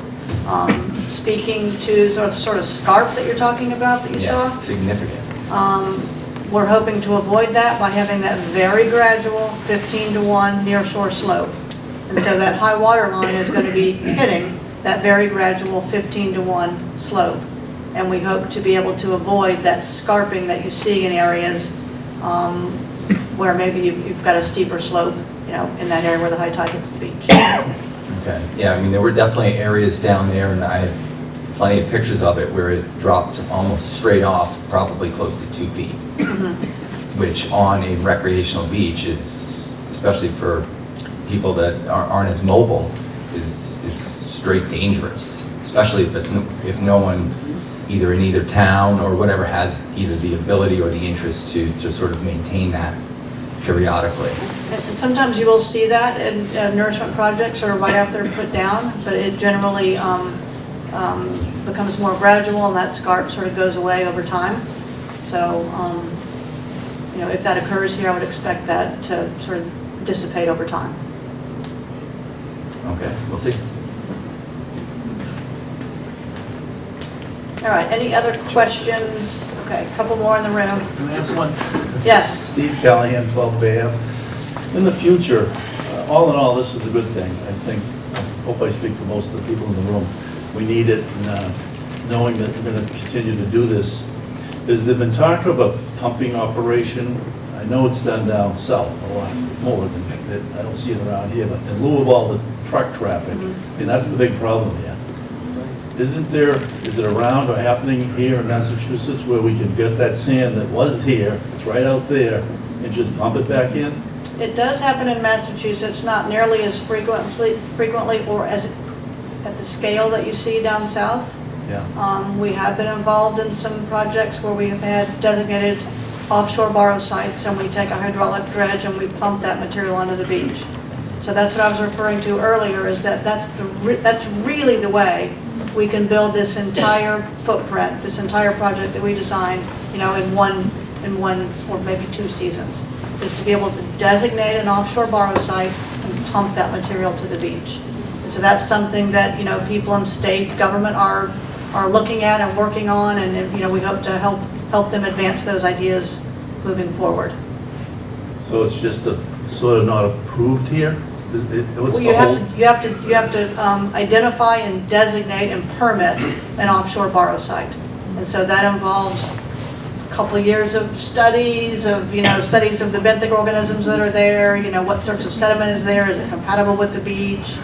Speaking to sort of scarp that you're talking about that you saw. Yes, significant. We're hoping to avoid that by having that very gradual 15-to-1 near shore slope. And so that high water line is going to be hitting that very gradual 15-to-1 slope. And we hope to be able to avoid that scarping that you see in areas where maybe you've got a steeper slope, you know, in that area where the high tide hits the beach. Okay, yeah, I mean, there were definitely areas down there, and I have plenty of pictures of it where it dropped almost straight off, probably close to 2 feet. Which on a recreational beach is, especially for people that aren't as mobile, is straight dangerous. Especially if no one either in either town or whatever has either the ability or the interest to sort of maintain that periodically. And sometimes you will see that in nourishment projects or right after they're put down, but it generally becomes more gradual and that scarp sort of goes away over time. So, you know, if that occurs here, I would expect that to sort of dissipate over time. Okay, we'll see. All right, any other questions? Okay, a couple more in the room. Can I ask one? Yes. Steve Callahan, 12 Bay Ave. In the future, all in all, this is a good thing. I think, I hope I speak for most of the people in the room. We need it, and knowing that we're going to continue to do this. Has there been talk of a pumping operation? I know it's done down south a lot more than, I don't see it around here, but in lieu of all the truck traffic, and that's the big problem here. Isn't there, is it around or happening here in Massachusetts where we can get that sand that was here, it's right out there, and just pump it back in? It does happen in Massachusetts, not nearly as frequently or as at the scale that you see down south. Yeah. We have been involved in some projects where we have had designated offshore borrow sites, and we take a hydraulic dredge and we pump that material onto the beach. So that's what I was referring to earlier, is that that's really the way we can build this entire footprint, this entire project that we designed, you know, in one or maybe 2 seasons, is to be able to designate an offshore borrow site and pump that material to the beach. And so that's something that, you know, people in state government are looking at and working on, and you know, we hope to help them advance those ideas moving forward. So it's just sort of not approved here? What's Well, the whole? you have to identify and designate and permit an offshore borrow site. And so that involves a couple of years of studies of the benthic organisms that are there, you know, what sorts of sediment is there, is it compatible with the beach?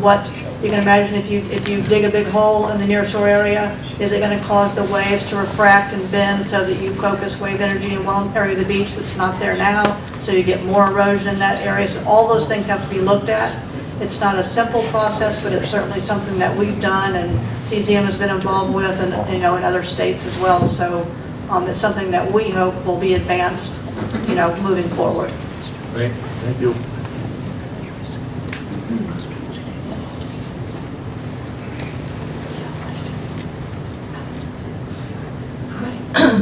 What you can imagine if you dig a big hole in the near shore area, is it going to cause the waves to refract and bend so that you focus wave energy in one area of the beach that's not there now, so you get more erosion in that area? So all those things have to be looked at. It's not a simple process, but it's certainly something that we've done and CZM has been involved with, and you know, in other states as well. So it's something that we hope will be advanced, you know, moving forward. Great, thank you.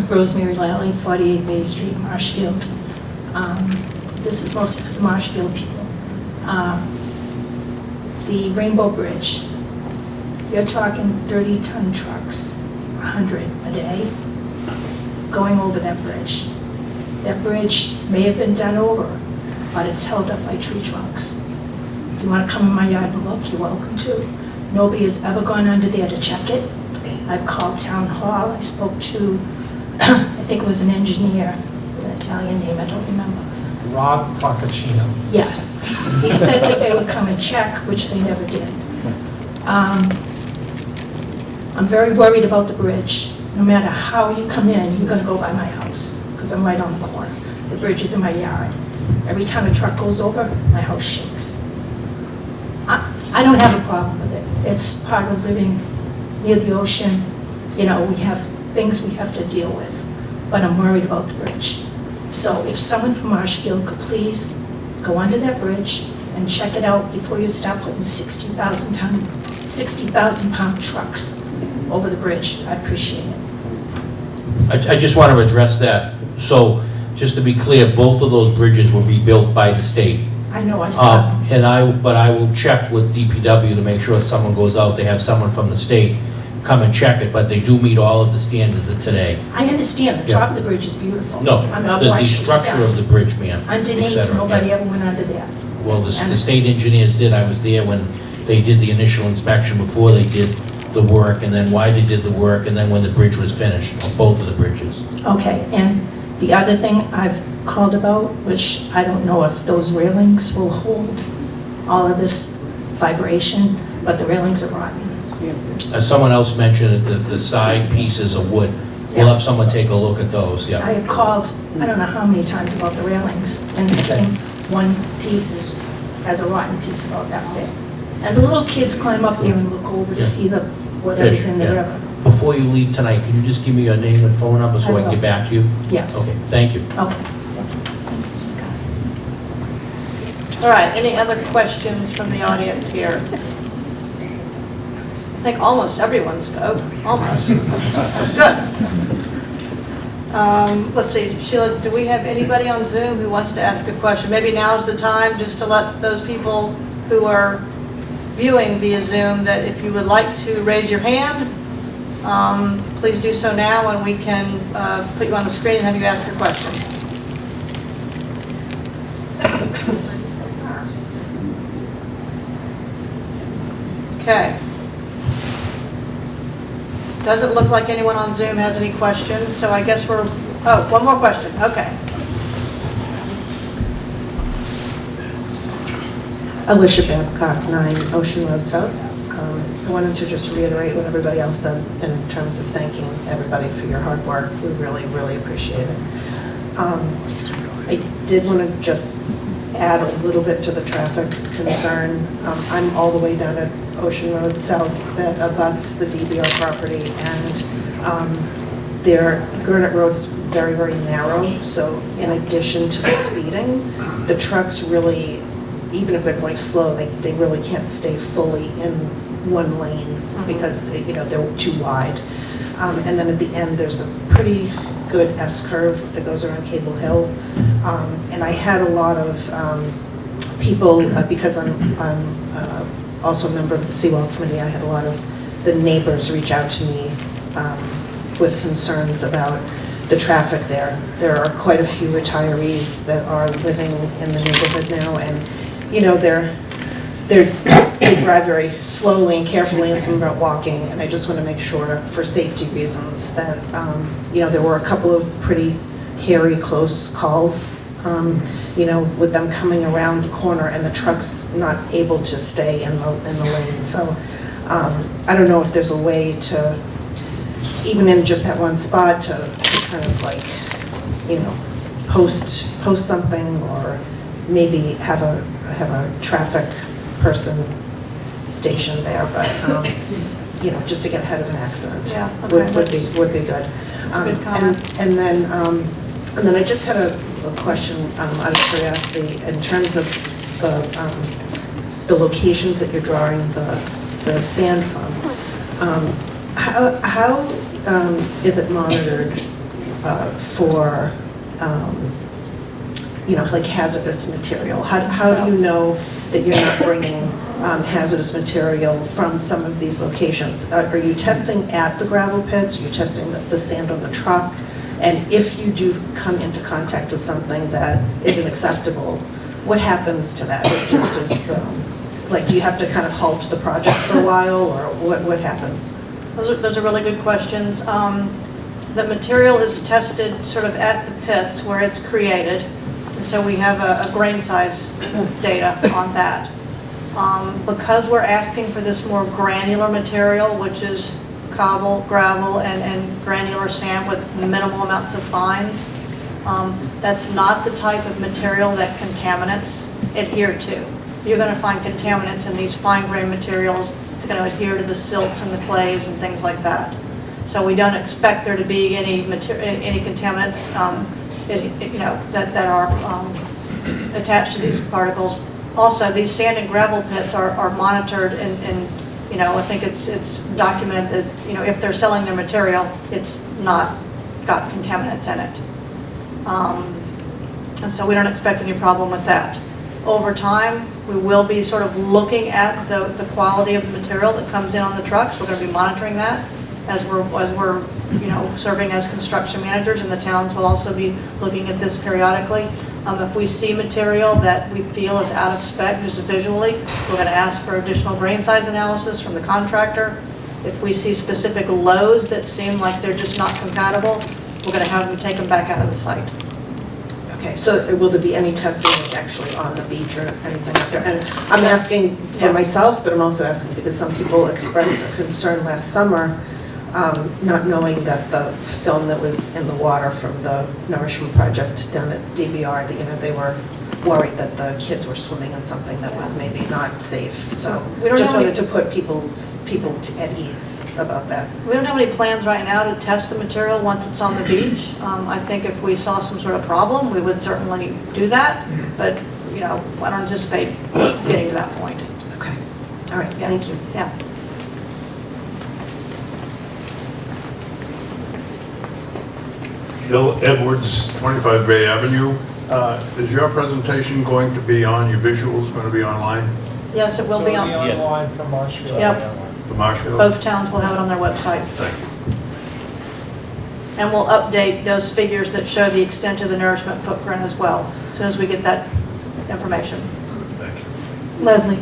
Rosemary Lally, 48 Bay Street, Marshfield. This is mostly for the Marshfield people. The Rainbow Bridge, you're talking 30-ton trucks, 100 a day, going over that bridge. That bridge may have been done over, but it's held up by tree trunks. If you want to come in my yard and look, you're welcome to. Nobody has ever gone under there to check it. I've called town hall, I spoke to I think it was an engineer with an Italian name, I don't remember. Rob Procaccino. Yes. He said that they would come and check, which they never did. I'm very worried about the bridge. No matter how you come in, you're going to go by my house, because I'm right on the corner. The bridge is in my yard. Every time a truck goes over, my house shakes. I don't have a problem with it. It's part of living near the ocean. You know, we have things we have to deal with, but I'm worried about the bridge. So if someone from Marshfield could please go under that bridge and check it out before you start putting 60,000 pound trucks over the bridge, I appreciate it. I just want to address that. So, just to be clear, both of those bridges were rebuilt by the state. I know, I saw them. But I will check with DPW to make sure if someone goes out, they have someone from the state come and check it, but they do meet all of the standards of today. I understand, the top of the bridge is beautiful. No, I'm not the watching structure that. of the bridge, ma'am. et Underneath, cetera, nobody yeah. ever went under there. Well, the And- state engineers did. I was there when they did the initial inspection before they did the work, and then why they did the work, and then when the bridge was finished, both of the bridges. Okay, and the other thing I've called about, which I don't know if those railings will hold all of this vibration, but the railings are rotten. As someone else mentioned, the side pieces of wood. We'll have someone take a look at those, I yeah. have called, I don't know how many times about the railings, and I think one piece has a rotten piece about that big. And the little kids climb up there and look over to Yeah. see whatever's Fish, in the yeah. river. Before you leave tonight, can you just give me your name and phone number so I I can get will. back to you? Yes. Okay, thank you. Okay. All right, any other questions from the audience here? I think almost everyone spoke, almost. That's good. Let's see, Sheila, do we have anybody on Zoom who wants to ask a question? Maybe now's the time just to let those people who are viewing via Zoom that if you would like to raise your hand, please do so now and we can put you on the screen and have you ask your question. Okay. Doesn't look like anyone on Zoom has any questions, so I guess we're, oh, one more question, okay. Alicia Babcock, 9 Ocean Road South. I wanted to just reiterate what everybody else said in terms of thanking everybody for your hard work. We really, really appreciate it. I did want to just add a little bit to the traffic concern. I'm all the way down at Ocean Road South that abuts the DBR property, and their Gurnett Road's very, very narrow, so in addition to the speeding, the trucks really, even if they're going slow, they really can't stay fully in one lane because they're too wide. And then at the end, there's a pretty good S-curve that goes around Cable Hill. And I had a lot of people, because I'm also a member of the Seawall Committee, I had a lot of the neighbors reach out to me with concerns about the traffic there. There are quite a few retirees that are living in the neighborhood now, and they drive very slowly and carefully, and some about walking, and I just want to make sure, for safety reasons, that there were a couple of pretty hairy, close calls, with them coming around the corner and the trucks not able to stay in the lane. So I don't know if there's a way to, even in just that one spot, to kind of like, post something, or maybe have a traffic person stationed there, but just to get ahead of an accident, Yeah, okay, would be good. Good comment. And then I just had a question out of curiosity in terms of the locations that you're drawing the sand from. How is it monitored for like hazardous material? How do you know that you're not bringing hazardous material from some of these locations? Are you testing at the gravel pits? Are you testing the sand on the truck? And if you do come into contact with something that isn't acceptable, what happens to that? Do you have to kind of halt the project for a while, or what happens? Those are really good questions. The material is tested sort of at the pits where it's created, and so we have a grain size data on that. Because we're asking for this more granular material, which is cobble, gravel, and granular sand with minimal amounts of fines, that's not the type of material that contaminants adhere to. You're going to find contaminants in these fine grain materials. It's going to adhere to the silts and the clays and things like that. So we don't expect there to be any contaminants that are attached to these particles. Also, these sand and gravel pits are monitored, and I think it's documented that if they're selling their material, it's not got contaminants in it. And so we don't expect any problem with that. Over time, we will be sort of looking at the quality of the material that comes in on the trucks. We're going to be monitoring that as we're serving as construction managers, and the towns will also be looking at this periodically. If we see material that we feel is out of spec just visually, we're going to ask for additional grain size analysis from the contractor. If we see specific loads that seem like they're just not compatible, we're going to have them take them back out of the site. Okay, so will there be any testing actually on the beach or anything after? And I'm asking for myself, but I'm also asking because some people expressed a concern last summer, not knowing that the film that was in the water from the Nourishment project down at DBR, that they were worried that the kids were swimming in something that was maybe not safe. So we just wanted to put people at ease about that. We don't have any plans right now to test the material once it's on the beach. I think if we saw some sort of problem, we would certainly do that. But I don't anticipate getting to that point. Okay. All right. Thank you. Yeah. Bill Edwards, 25 Bay Avenue. Is your presentation going to be on, your visuals going to be online Yes, it will be on, online from Marshfield. Yep. for Marshfield? both towns will have it on their website. Thank you. And we'll update those figures that show the extent of the nourishment footprint as well, as soon as we get that information. Thank you. Leslie.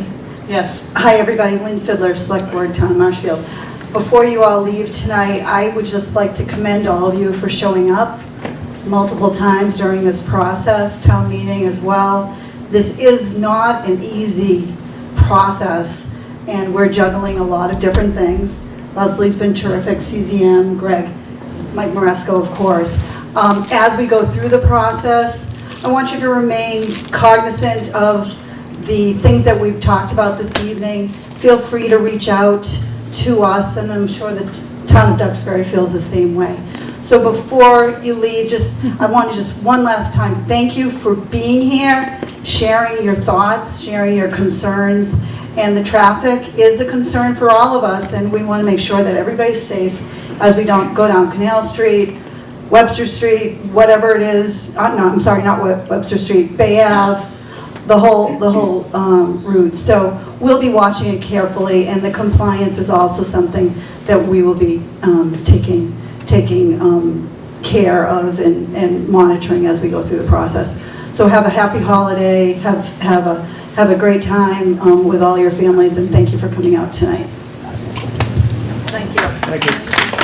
Yes. Hi, everybody. Lynn Fiddler, Select Board, Town of Marshfield. Before you all leave tonight, I would just like to commend all of you for showing up multiple times during this process, town meeting as well. This is not an easy process, and we're juggling a lot of different things. Leslie's been terrific, CZM, Greg, Mike Maresco, of course. As we go through the process, I want you to remain cognizant of the things that we've talked about this evening. Feel free to reach out to us, and I'm sure the town of Duxbury feels the same way. So before you leave, I want to just one last time thank you for being here, sharing your thoughts, sharing your concerns. And the traffic is a concern for all of us, and we want to make sure that everybody's safe as we don't go down Canal Street, Webster Street, whatever it is. No, I'm sorry, not Webster Street, Bay Ave, the whole route. So we'll be watching it carefully, and the compliance is also something that we will be taking care of and monitoring as we go through the process. So have a happy holiday, have a great time with all your families, and thank you for coming out tonight. Thank you. Thank you.